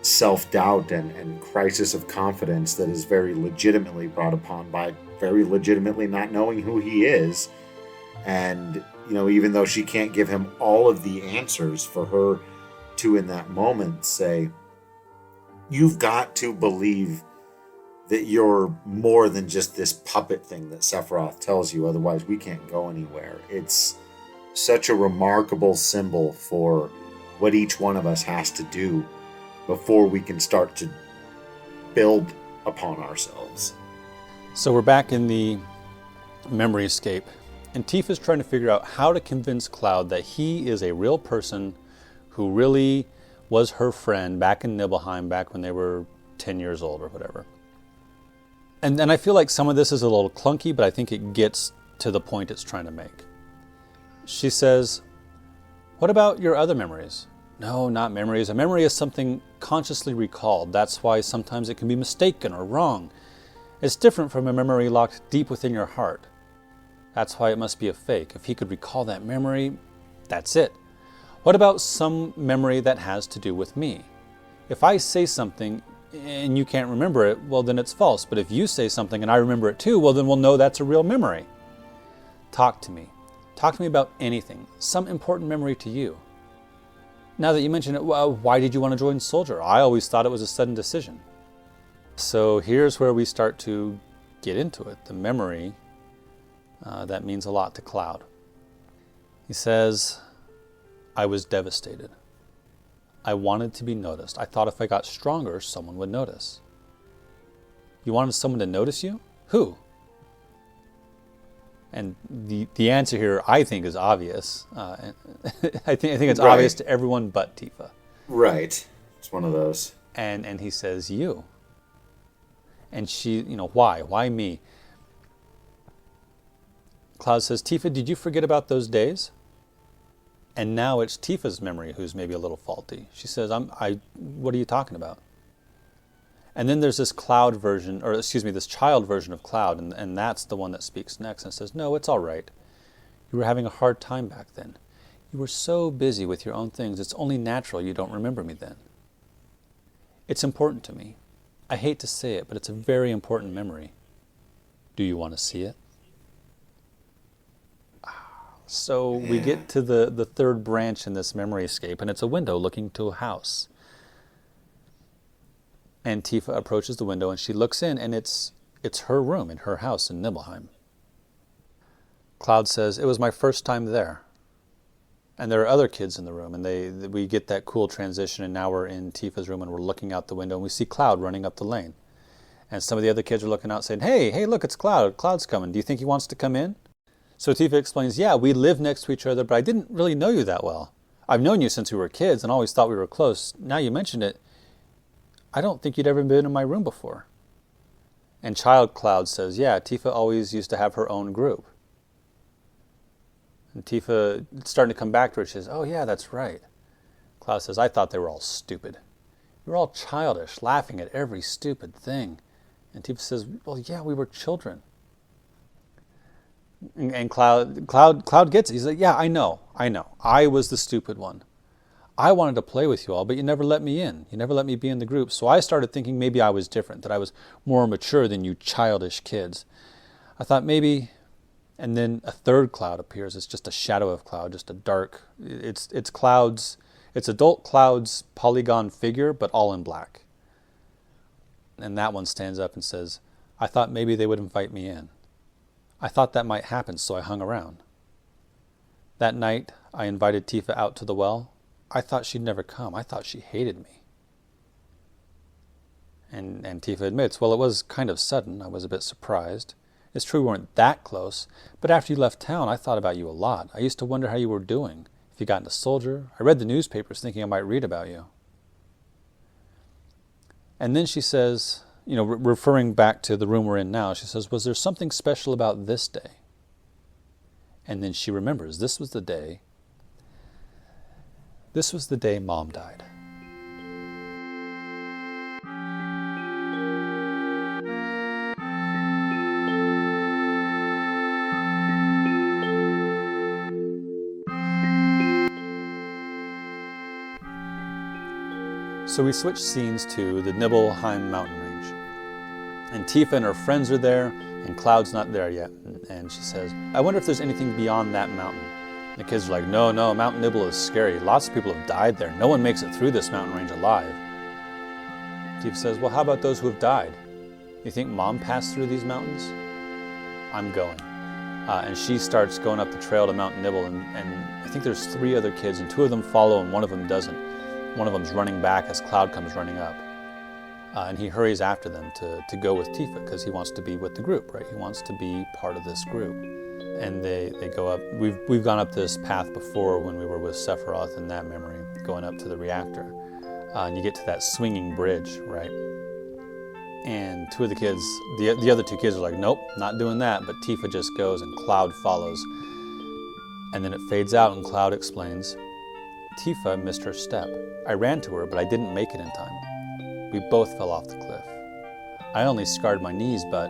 self-doubt and crisis of confidence that is very legitimately brought upon by very legitimately not knowing who he is. And, even though she can't give him all of the answers, for her to in that moment say, you've got to believe that you're more than just this puppet thing that Sephiroth tells you, otherwise we can't go anywhere. It's such a remarkable symbol for what each one of us has to do before we can start to build upon ourselves. So we're back in the memory escape. And Tifa's trying to figure out how to convince Cloud that he is a real person who really was her friend back in Nibelheim, back when they were 10 years old or whatever. And I feel like some of this is a little clunky, but I think it gets to the point it's trying to make. She says, "What about your other memories?" "No, not memories. A memory is something consciously recalled. That's why sometimes it can be mistaken or wrong. It's different from a memory locked deep within your heart. That's why it must be a fake. If he could recall that memory, that's it. What about some memory that has to do with me? If I say something and you can't remember it, well, then it's false. But if you say something and I remember it too, well, then we'll know that's a real memory. Talk to me. Talk to me about anything, some important memory to you. Now that you mention it, well, why did you want to join Soldier? I always thought it was a sudden decision." So here's where we start to get into it, the memory that means a lot to Cloud. He says, "I was devastated. I wanted to be noticed. I thought if I got stronger, someone would notice." "You wanted someone to notice you? Who?" And the answer here, I think, is obvious. I think it's Right. obvious to everyone but Tifa. Right. It's one of those. And he says, "You." And she, why? Why me? Cloud says, "Tifa, did you forget about those days?" And now it's Tifa's memory who's maybe a little faulty. She says, what are you talking about?" And then there's this child version of Cloud, and that's the one that speaks next and says, "No, it's all right. You were having a hard time back then. You were so busy with your own things, it's only natural you don't remember me then. It's important to me. I hate to say it, but it's a very important memory. Do you want to see it?" So we get to the third branch in this memory escape, and it's a window looking to a house. And Tifa approaches the window, and she looks in, and it's her room in her house in Nibelheim. Cloud says, "It was my first time there." And there are other kids in the room, and we get that cool transition, and now we're in Tifa's room, and we're looking out the window, and we see Cloud running up the lane. And some of the other kids are looking out saying, hey, look, it's Cloud. Cloud's coming. Do you think he wants to come in?" So Tifa explains, "Yeah, we live next to each other, but I didn't really know you that well. I've known you since we were kids and always thought we were close. Now you mentioned it, I don't think you'd ever been in my room before." And Child Cloud says, "Yeah, Tifa always used to have her own group." And Tifa, it's starting to come back to her. She says, "Oh yeah, that's right." Cloud says, "I thought they were all stupid. You were all childish, laughing at every stupid thing." And Tifa says, "Well, yeah, we were children." And Cloud gets it. He's like, "Yeah, I know. I was the stupid one. I wanted to play with you all, but you never let me in. You never let me be in the group. So I started thinking maybe I was different, that I was more mature than you childish kids. I thought maybe..." And then a third Cloud appears. It's just a shadow of Cloud, just a dark... It's adult Cloud's polygon figure, but all in black. And that one stands up and says, "I thought maybe they would invite me in. I thought that might happen, so I hung around. That night, I invited Tifa out to the well. I thought she'd never come. I thought she hated me." And Tifa admits, "Well, it was kind of sudden. I was a bit surprised. It's true we weren't that close, but after you left town, I thought about you a lot. I used to wonder how you were doing, if you got into Soldier. I read the newspapers thinking I might read about you." And then she says, referring back to the room we're in now, she says, "Was there something special about this day?" And then she remembers, this was the day Mom died. So we switch scenes to the Nibelheim mountain range. And Tifa and her friends are there, and Cloud's not there yet. And she says, "I wonder if there's anything beyond that mountain." The kids are like, no, Mount Nibel is scary. Lots of people have died there. No one makes it through this mountain range alive. Tifa says, "Well, how about those who have died? You think Mom passed through these mountains?" "I'm going." And she starts going up the trail to Mount Nibel, and I think there's 3 other kids, and 2 of them follow, and one of them doesn't. One of them's running back as Cloud comes running up. And he hurries after them to go with Tifa because he wants to be with the group, right? He wants to be part of this group. And they go up. We've gone up this path before when we were with Sephiroth in that memory, going up to the reactor. And you get to that swinging bridge, right? And two of the kids, the other two kids are like, nope, not doing that. But Tifa just goes and Cloud follows. And then it fades out and Cloud explains, Tifa missed her step. I ran to her, but I didn't make it in time. We both fell off the cliff. I only scarred my knees, but...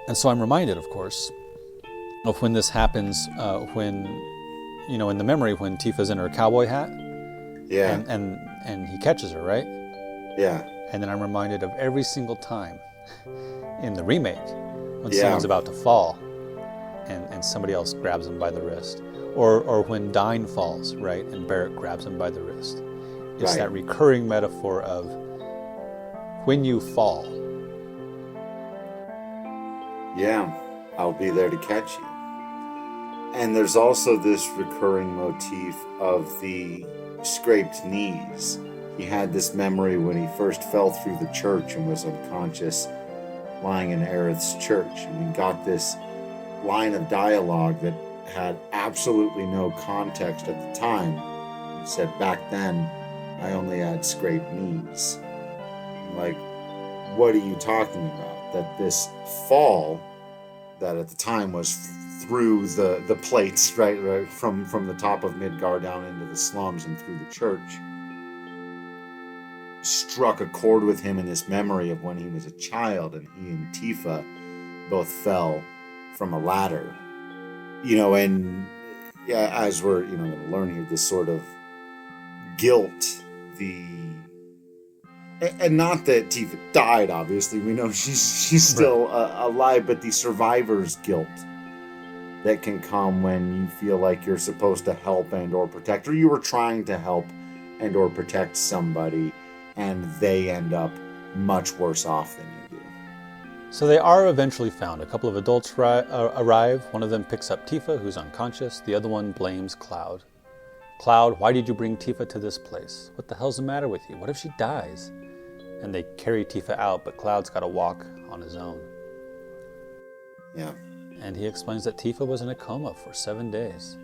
And so I'm reminded, of course, of when this happens, when, in the memory, when Tifa's in her cowboy hat. Yeah. And he catches her, right? Yeah. And then I'm reminded of every single time in the remake when someone's about to fall and somebody else grabs him by the wrist. Or when Dyne falls, right, and Barrett grabs him by the wrist. It's that recurring metaphor of when you fall. Yeah, I'll be there to catch you. And there's also this recurring motif of the scraped knees. He had this memory when he first fell through the church and was unconscious, lying in Aerith's church. And we got this line of dialogue that had absolutely no context at the time. He said, back then, I only had scraped knees. Like, what are you talking about? That this fall, that at the time was through the plates, right from the top of Midgar down into the slums and through the church, struck a chord with him in this memory of when he was a child and he and Tifa both fell from a ladder. And as we're, going to learn here, this sort of guilt, and not that Tifa died, obviously, we know she's still alive, but the survivor's guilt that can come when you feel like you're supposed to help and or protect, or you were trying to help and or protect somebody, and they end up much worse off than you do. So they are eventually found. A couple of adults arrive. One of them picks up Tifa, who's unconscious. The other one blames Cloud. Cloud, why did you bring Tifa to this place? What the hell's the matter with you? What if she dies? And they carry Tifa out, but Cloud's got to walk on his own. Yeah. And he explains that Tifa was in a coma for 7 days.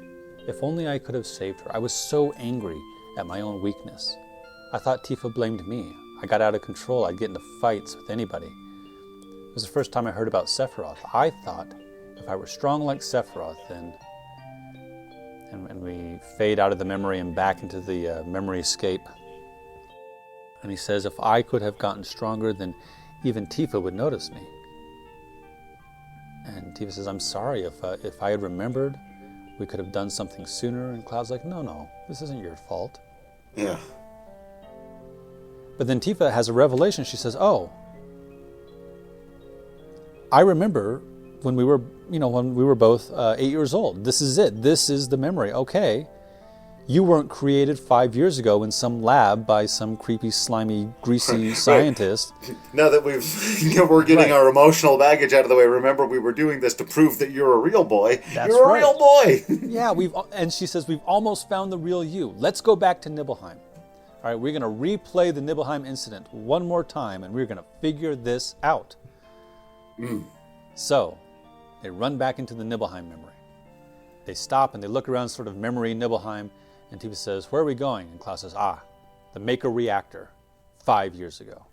If only I could have saved her. I was so angry at my own weakness. I thought Tifa blamed me. I got out of control. I'd get into fights with anybody. It was the first time I heard about Sephiroth. I thought if I were strong like Sephiroth, then... And we fade out of the memory and back into the memory escape. And he says, if I could have gotten stronger, then even Tifa would notice me. And Tifa says, I'm sorry. If I had remembered, we could have done something sooner. And Cloud's like, no, this isn't your fault. Yeah. But then Tifa has a revelation. She says, I remember when we were both 8 years old. This is it. This is the memory. Okay. You weren't created 5 years ago in some lab by some creepy, slimy, greasy scientist. Now that we're getting our emotional baggage out of the way, remember we were doing this to prove that you're a real boy. You're a real boy. Yeah, and she says, we've almost found the real you. Let's go back to Nibelheim. All right, we're going to replay the Nibelheim incident one more time, and we're going to figure this out. So, they run back into the Nibelheim memory. They stop and they look around, sort of memory Nibelheim, and Tifa says, where are we going? And Klaus says, the Maker reactor, 5 years ago.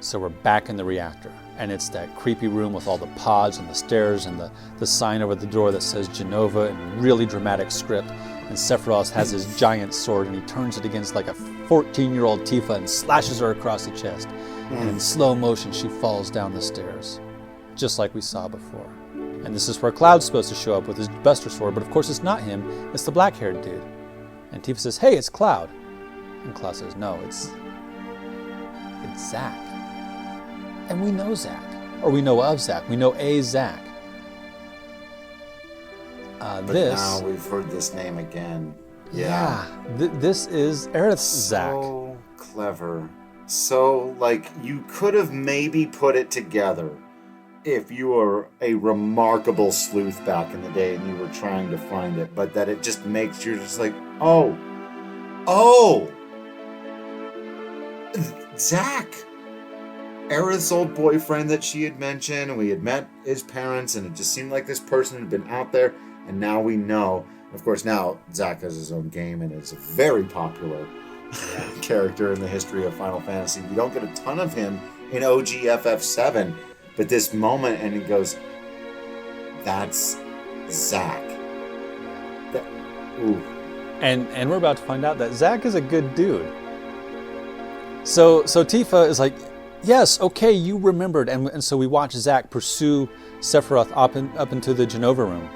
So we're back in the reactor, and it's that creepy room with all the pods and the stairs and the sign over the door that says Genova in really dramatic script. And Sephiroth has his giant sword, and he turns it against like a 14-year-old Tifa and slashes her across the chest. And in slow motion, she falls down the stairs, just like we saw before. And this is where Cloud's supposed to show up with his Buster Sword, but of course it's not him, it's the black-haired dude. And Tifa says, hey, it's Cloud. And Cloud says, no, it's Zack. And we know Zack, or we know of Zack. We know a Zack. But now we've heard this name again. Yeah. This is Aerith's Zack. So clever. So, you could have maybe put it together if you were a remarkable sleuth back in the day and you were trying to find it, but that it just makes you just like, oh, Zach! Aerith's old boyfriend that she had mentioned, and we had met his parents, and it just seemed like this person had been out there, and now we know. Of course, now Zach has his own game, and is a very popular character in the history of Final Fantasy. We don't get a ton of him in OG FF7, but this moment, and he goes, that's Zach. Ooh. And we're about to find out that Zach is a good dude. So Tifa is like, yes, okay, you remembered. And so we watch Zach pursue Sephiroth up into the Genova room.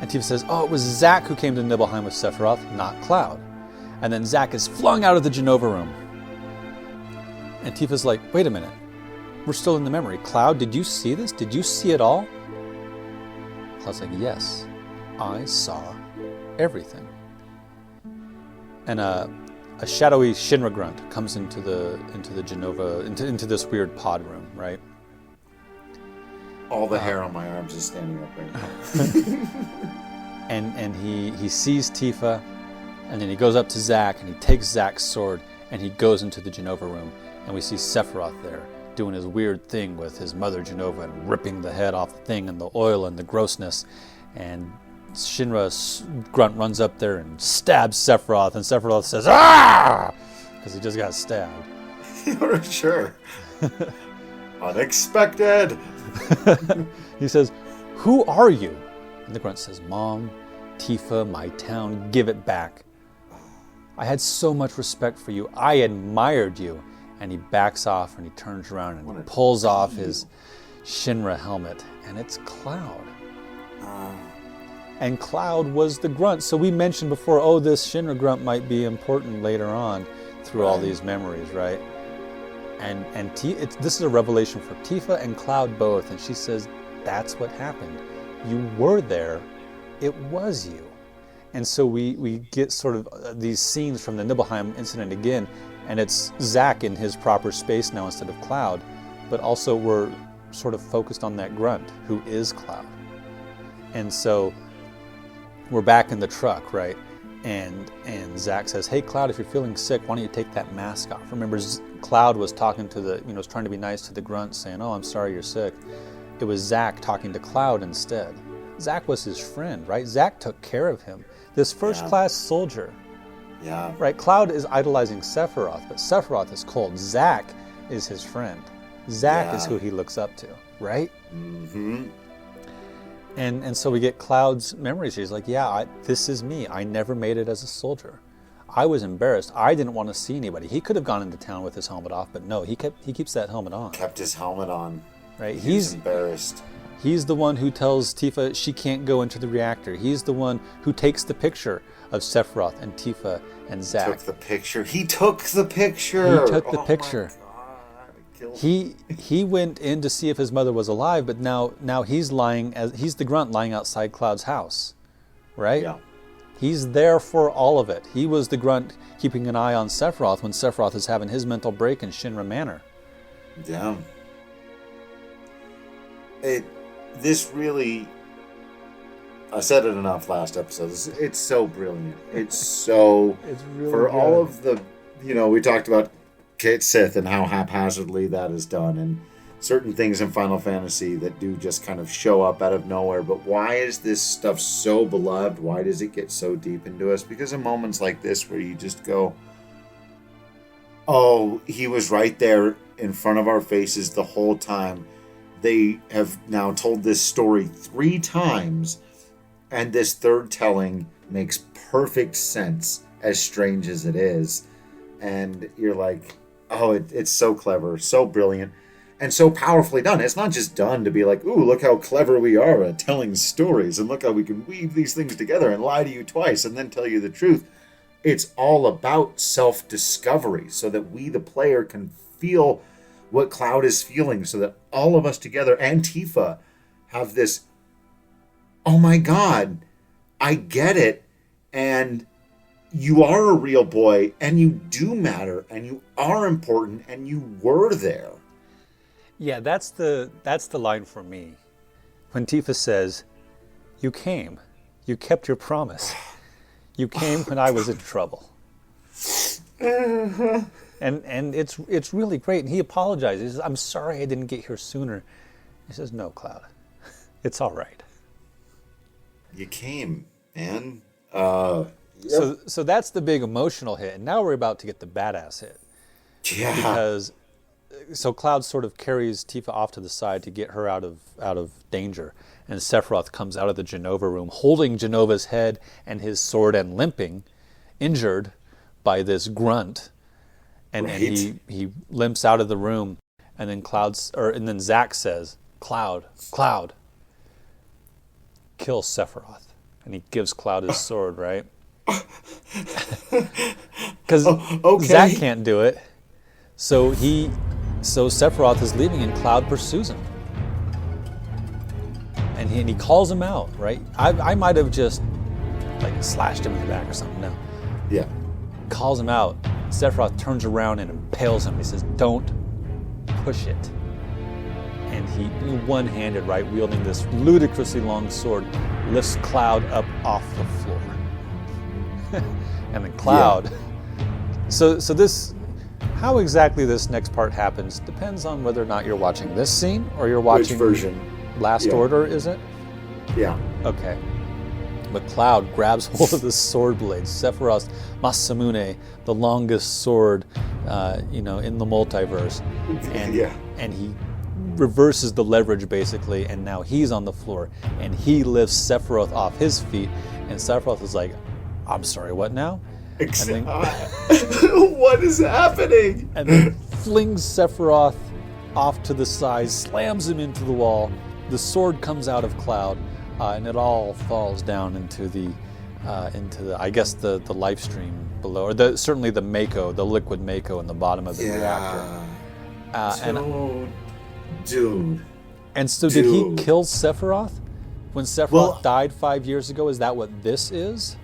And Tifa says, oh, it was Zach who came to Nibelheim with Sephiroth, not Cloud. And then Zach is flung out of the Genova room. And Tifa's like, wait a minute. We're still in the memory. Cloud, did you see this? Did you see it all? Cloud's like, yes, I saw everything. And a shadowy Shinra grunt comes into the Genova, into this weird pod room, right? All the hair on my arms is standing up right now. and he sees Tifa, and then he goes up to Zack, and he takes Zack's sword, and he goes into the Genova room, and we see Sephiroth there doing his weird thing with his mother Genova and ripping the head off the thing and the oil and the grossness, and Shinra's grunt runs up there and stabs Sephiroth, and Sephiroth says, "Ah!" because he just got stabbed. You're sure. Unexpected. He says, "Who are you?" And the grunt says, "Mom, Tifa, my town, give it back. I had so much respect for you. I admired you." And he backs off and he turns around and he pulls off his Shinra helmet, and it's Cloud. And Cloud was the grunt. So we mentioned before, oh, this Shinra grunt might be important later on through all these memories, right? And this is a revelation for Tifa and Cloud both. And she says, that's what happened. You were there. It was you. And so we get sort of these scenes from the Nibelheim incident again. And it's Zack in his proper space now instead of Cloud. But also we're sort of focused on that grunt who is Cloud. And so we're back in the truck, right? And Zack says, "Hey, Cloud, if you're feeling sick, why don't you take that mask off?" Remember, Cloud was talking to was trying to be nice to the grunt, saying, "Oh, I'm sorry you're sick." It was Zack talking to Cloud instead. Zack was his friend, right? Zack took care of him. This first-class soldier. Yeah. Right? Cloud is idolizing Sephiroth, but Sephiroth is cold. Zack is his friend. Zack is who he looks up to, right? Mm-hmm. And so we get Cloud's memories. He's like, yeah, this is me. I never made it as a soldier. I was embarrassed. I didn't want to see anybody. He could have gone into town with his helmet off, but no, he keeps that helmet on. Kept his helmet on. Right? He's embarrassed. He's the one who tells Tifa she can't go into the reactor. He's the one who takes the picture of Sephiroth and Tifa and Zack. He took the picture. He took the picture. He went in to see if his mother was alive, but now he's he's the grunt lying outside Cloud's house, right? Yeah. He's there for all of it. He was the grunt keeping an eye on Sephiroth when Sephiroth is having his mental break in Shinra Manor. Yeah. This really, I said it enough last episode. It's so brilliant. It's so it's really for good. All of the we talked about Kate Sith and how haphazardly that is done, and certain things in Final Fantasy that do just kind of show up out of nowhere. But why is this stuff so beloved? Why does it get so deep into us? Because of moments like this where you just go, oh, he was right there in front of our faces the whole time. They have now told this story 3 times, and this third telling makes perfect sense, as strange as it is. And you're like, oh, it's so clever, so brilliant, and so powerfully done. It's not just done to be like, ooh, look how clever we are at telling stories, and look how we can weave these things together and lie to you twice and then tell you the truth. It's all about self-discovery so that we, the player, can feel what Cloud is feeling, so that all of us together and Tifa have this, oh my God, I get it, and you are a real boy, and you do matter, and you are important, and you were there. Yeah, that's the line for me. When Tifa says, "You came. You kept your promise. You came when I was in trouble." And it's really great. And he apologizes. He says, I'm sorry I didn't get here sooner. He says, no, Cloud. It's all right. You came, man. Yep. So that's the big emotional hit. And now we're about to get the badass hit. Yeah. Because so Cloud sort of carries Tifa off to the side to get her out of danger. And Sephiroth comes out of the Genova room holding Genova's head and his sword and limping, injured by this grunt. And he limps out of the room, and then Zack says, Cloud, kill Sephiroth. And he gives Cloud his sword, right? Because Zack can't do it. So Sephiroth is leaving and Cloud pursues him. And he calls him out, right? I might have just like slashed him in the back or something. No. Yeah. Calls him out. Sephiroth turns around and impales him. He says, don't push it. And he, one-handed, right, wielding this ludicrously long sword, lifts Cloud up off the floor. And then Cloud... Yeah. So this... How exactly this next part happens depends on whether or not you're watching this scene or you're watching... Which version? Last Order, is it? Yeah. Okay. But Cloud grabs hold of the sword blade, Sephiroth's Masamune, the longest sword, in the multiverse, and he reverses the leverage basically, and now he's on the floor, and he lifts Sephiroth off his feet, and Sephiroth is like, "I'm sorry, what now?" What is happening? And then flings Sephiroth off to the side, slams him into the wall. The sword comes out of Cloud. And it all falls down into the I guess the life stream below, or certainly the Mako, the liquid Mako in the bottom of the reactor. Dude. And so did he kill Sephiroth when Sephiroth died 5 years ago? Is that what this is?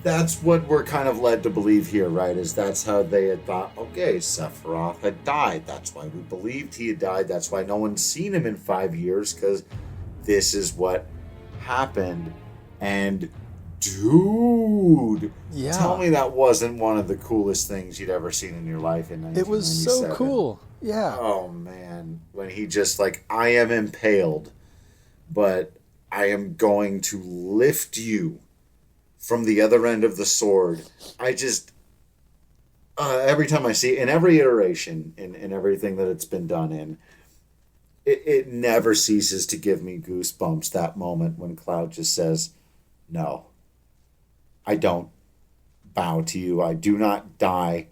That's what we're kind of led to believe here, right? Is that's how they had thought, okay, Sephiroth had died. That's why we believed he had died. That's why no one's seen him in 5 years, because this is what happened. And dude, tell me that wasn't one of the coolest things you'd ever seen in your life in 1997. It was so cool. Yeah. Oh man, when he just like, I am impaled, but I am going to lift you from the other end of the sword. I just every time I see, in every iteration, in everything that it's been done in, it never ceases to give me goosebumps, that moment when Cloud just says, no, I don't bow to you. I do not die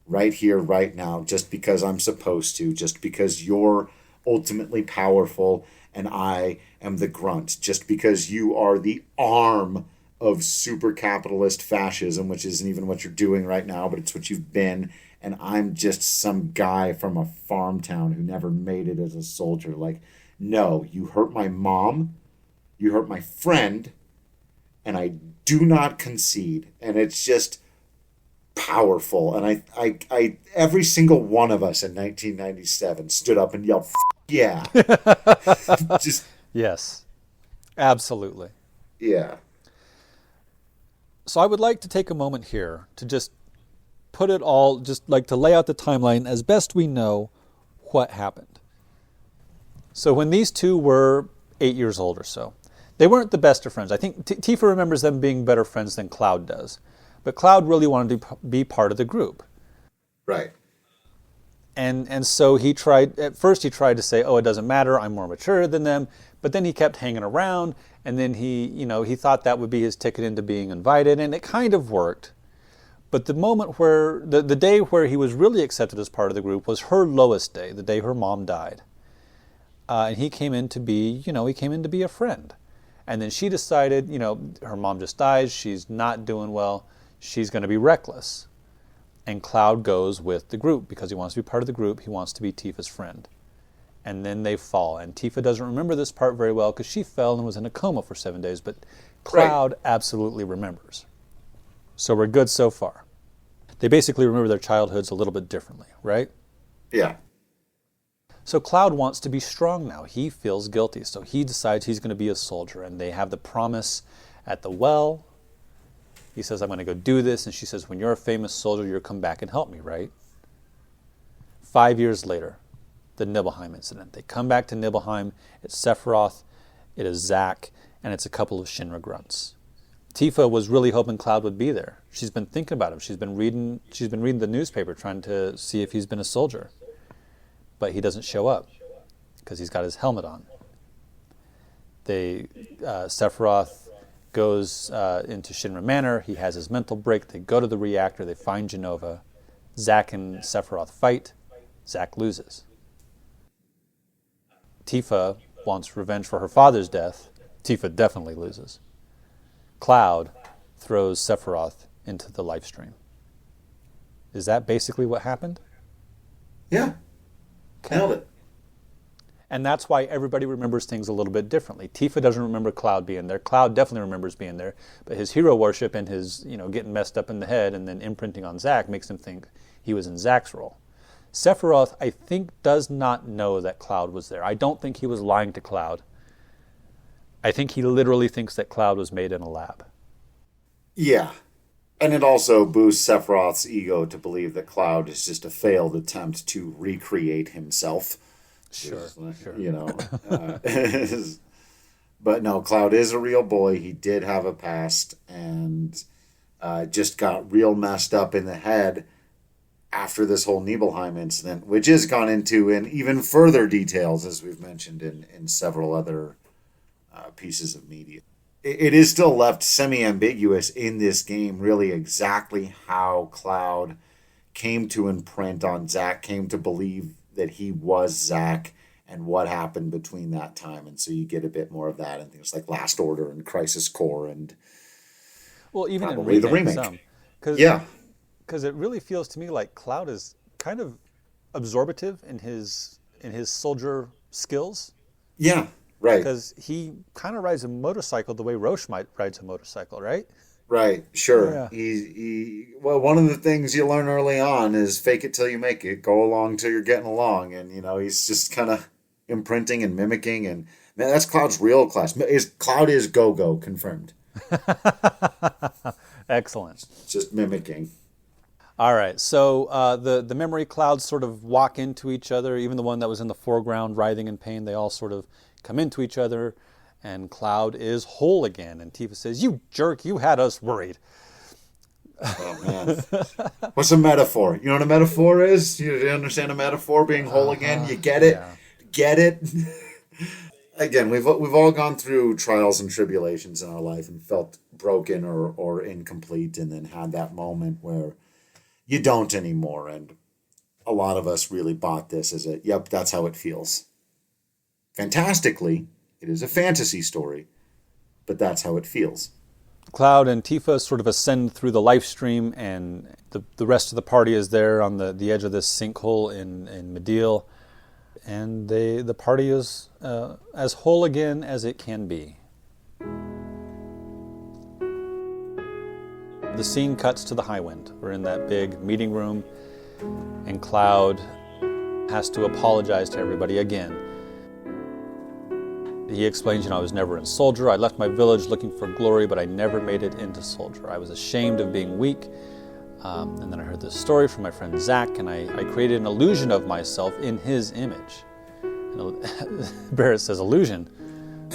right here, right now, just because I'm supposed to, just because you're ultimately powerful and I am the grunt, just because you are the arm of super capitalist fascism, which isn't even what you're doing right now, but it's what you've been. And I'm just some guy from a farm town who never made it as a soldier. Like, no, you hurt my mom, you hurt my friend, and I do not concede. And it's just powerful. And I every single one of us in 1997 stood up and yelled, yeah. Just yes, absolutely. Yeah. So I would like to take a moment here to just put it all, just like to lay out the timeline as best we know what happened. So when these two were 8 years old or so, they weren't the best of friends. I think Tifa remembers them being better friends than Cloud does. But Cloud really wanted to be part of the group. Right. And so at first he tried to say, oh, it doesn't matter, I'm more mature than them. But then he kept hanging around, and then he thought that would be his ticket into being invited, and it kind of worked. But the moment where, the day where he was really accepted as part of the group was her lowest day, the day her mom died. And he came in to be a friend. And then she decided, her mom just died, she's not doing well, she's going to be reckless. And Cloud goes with the group because he wants to be part of the group, he wants to be Tifa's friend. And then they fall. And Tifa doesn't remember this part very well because she fell and was in a coma for 7 days, but Cloud absolutely remembers. So we're good so far. They basically remember their childhoods a little bit differently, right? Yeah. So Cloud wants to be strong now. He feels guilty, so he decides he's going to be a soldier. And they have the promise at the well. He says, I'm going to go do this. And she says, when you're a famous soldier, you'll come back and help me, right? 5 years later, the Nibelheim incident. They come back to Nibelheim. It's Sephiroth, it is Zack, and it's a couple of Shinra grunts. Tifa was really hoping Cloud would be there. She's been thinking about him. She's been reading the newspaper trying to see if he's been a soldier. But he doesn't show up because he's got his helmet on. Sephiroth goes into Shinra Manor. He has his mental break. They go to the reactor. They find Jenova. Zack and Sephiroth fight. Zack loses. Tifa wants revenge for her father's death. Tifa definitely loses. Cloud throws Sephiroth into the life stream. Is that basically what happened? Yeah. Nailed it. And that's why everybody remembers things a little bit differently. Tifa doesn't remember Cloud being there. Cloud definitely remembers being there. But his hero worship and his, getting messed up in the head and then imprinting on Zack makes him think he was in Zack's role. Sephiroth, I think, does not know that Cloud was there. I don't think he was lying to Cloud. I think he literally thinks that Cloud was made in a lab. Yeah. And it also boosts Sephiroth's ego to believe that Cloud is just a failed attempt to recreate himself. Sure. But no, Cloud is a real boy. He did have a past and just got real messed up in the head after this whole Nibelheim incident, which is gone into in even further details, as we've mentioned in several other pieces of media. It is still left semi-ambiguous in this game, really, exactly how Cloud came to imprint on Zack, came to believe that he was Zack, and what happened between that time. And so you get a bit more of that in things like Last Order and Crisis Core and even probably in the remake. Because it really feels to me like Cloud is kind of absorbative in his soldier skills. Yeah, right. Because he kind of rides a motorcycle the way Roche rides a motorcycle, right? Right, sure. Yeah. Well, one of the things you learn early on is fake it till you make it. Go along till you're getting along. And, he's just kind of imprinting and mimicking. And, man, that's Cloud's real class. Cloud is Go-Go, confirmed. Excellent. Just mimicking. All right, so the memory clouds sort of walk into each other. Even the one that was in the foreground writhing in pain, they all sort of come into each other, and Cloud is whole again. And Tifa says, "You jerk, you had us worried." Oh, man. What's a metaphor? You know what a metaphor is? You understand a metaphor being whole again? You get it? Yeah. Get it? Again, we've all gone through trials and tribulations in our life and felt broken or incomplete, and then had that moment where you don't anymore. And a lot of us really bought this as yep, that's how it feels. Fantastically, it is a fantasy story, but that's how it feels. Cloud and Tifa sort of ascend through the life stream, and the rest of the party is there on the edge of this sinkhole in Mideel. And the party is as whole again as it can be. The scene cuts to the Highwind. We're in that big meeting room, and Cloud has to apologize to everybody again. He explains, I was never in Soldier. I left my village looking for glory, but I never made it into Soldier. I was ashamed of being weak. And then I heard this story from my friend Zack, and I created an illusion of myself in his image. And Barrett says, illusion?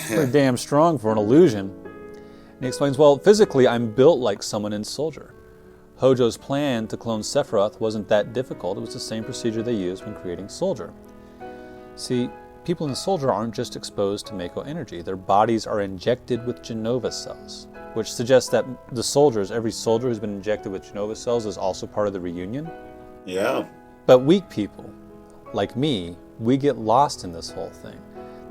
Pretty damn strong for an illusion. And he explains, well, physically I'm built like someone in Soldier. Hojo's plan to clone Sephiroth wasn't that difficult. It was the same procedure they used when creating Soldier. See, people in Soldier aren't just exposed to Mako energy. Their bodies are injected with Jenova cells, which suggests that every soldier who's been injected with Jenova cells is also part of the reunion. Yeah. But weak people, like me, we get lost in this whole thing.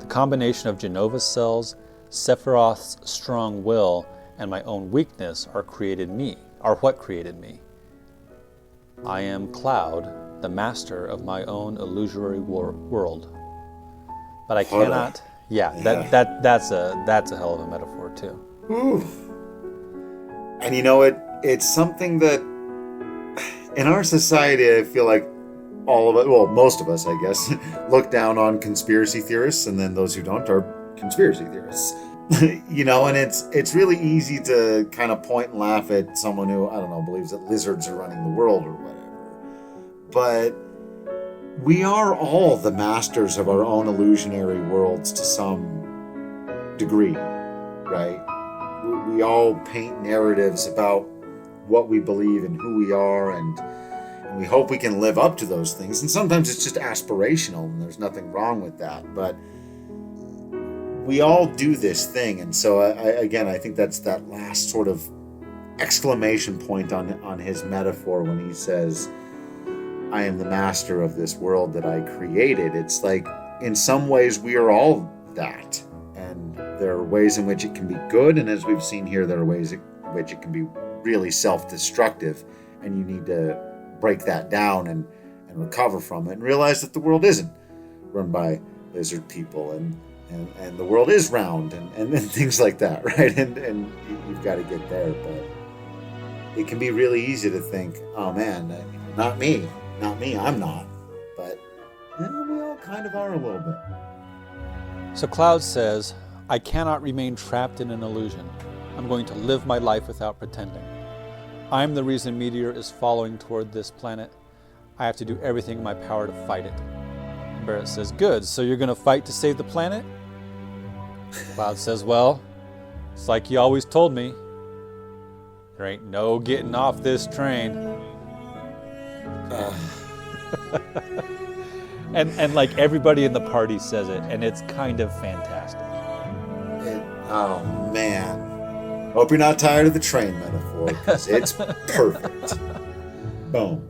The combination of Jenova cells, Sephiroth's strong will, and my own weakness are what created me. I am Cloud, the master of my own illusory world. But I cannot. That's a hell of a metaphor too. Ooh. And it's something that in our society, I feel like all of it, well, most of us, I guess, look down on conspiracy theorists, and then those who don't are conspiracy theorists. And it's really easy to kind of point and laugh at someone who, I don't know, believes that lizards are running the world or whatever. But we are all the masters of our own illusionary worlds to some degree, right? We all paint narratives about what we believe and who we are, and we hope we can live up to those things. And sometimes it's just aspirational, and there's nothing wrong with that. But we all do this thing, and so I think that's that last sort of exclamation point on his metaphor when he says, I am the master of this world that I created. It's like, in some ways, we are all that. And there are ways in which it can be good, and as we've seen here, there are ways in which it can be really self-destructive, and you need to break that down and recover from it and realize that the world isn't run by lizard people, and the world is round, and things like that, right? And you've got to get there, but it can be really easy to think, oh man, not me, I'm not. But we all kind of are a little bit. So Cloud says, I cannot remain trapped in an illusion. I'm going to live my life without pretending. I'm the reason Meteor is following toward this planet. I have to do everything in my power to fight it. Barrett says, good, so you're going to fight to save the planet? Cloud says, well, it's like you always told me. There ain't no getting off this train. And like everybody in the party says it, and it's kind of fantastic. Oh man. Hope you're not tired of the train metaphor, because it's perfect. Boom.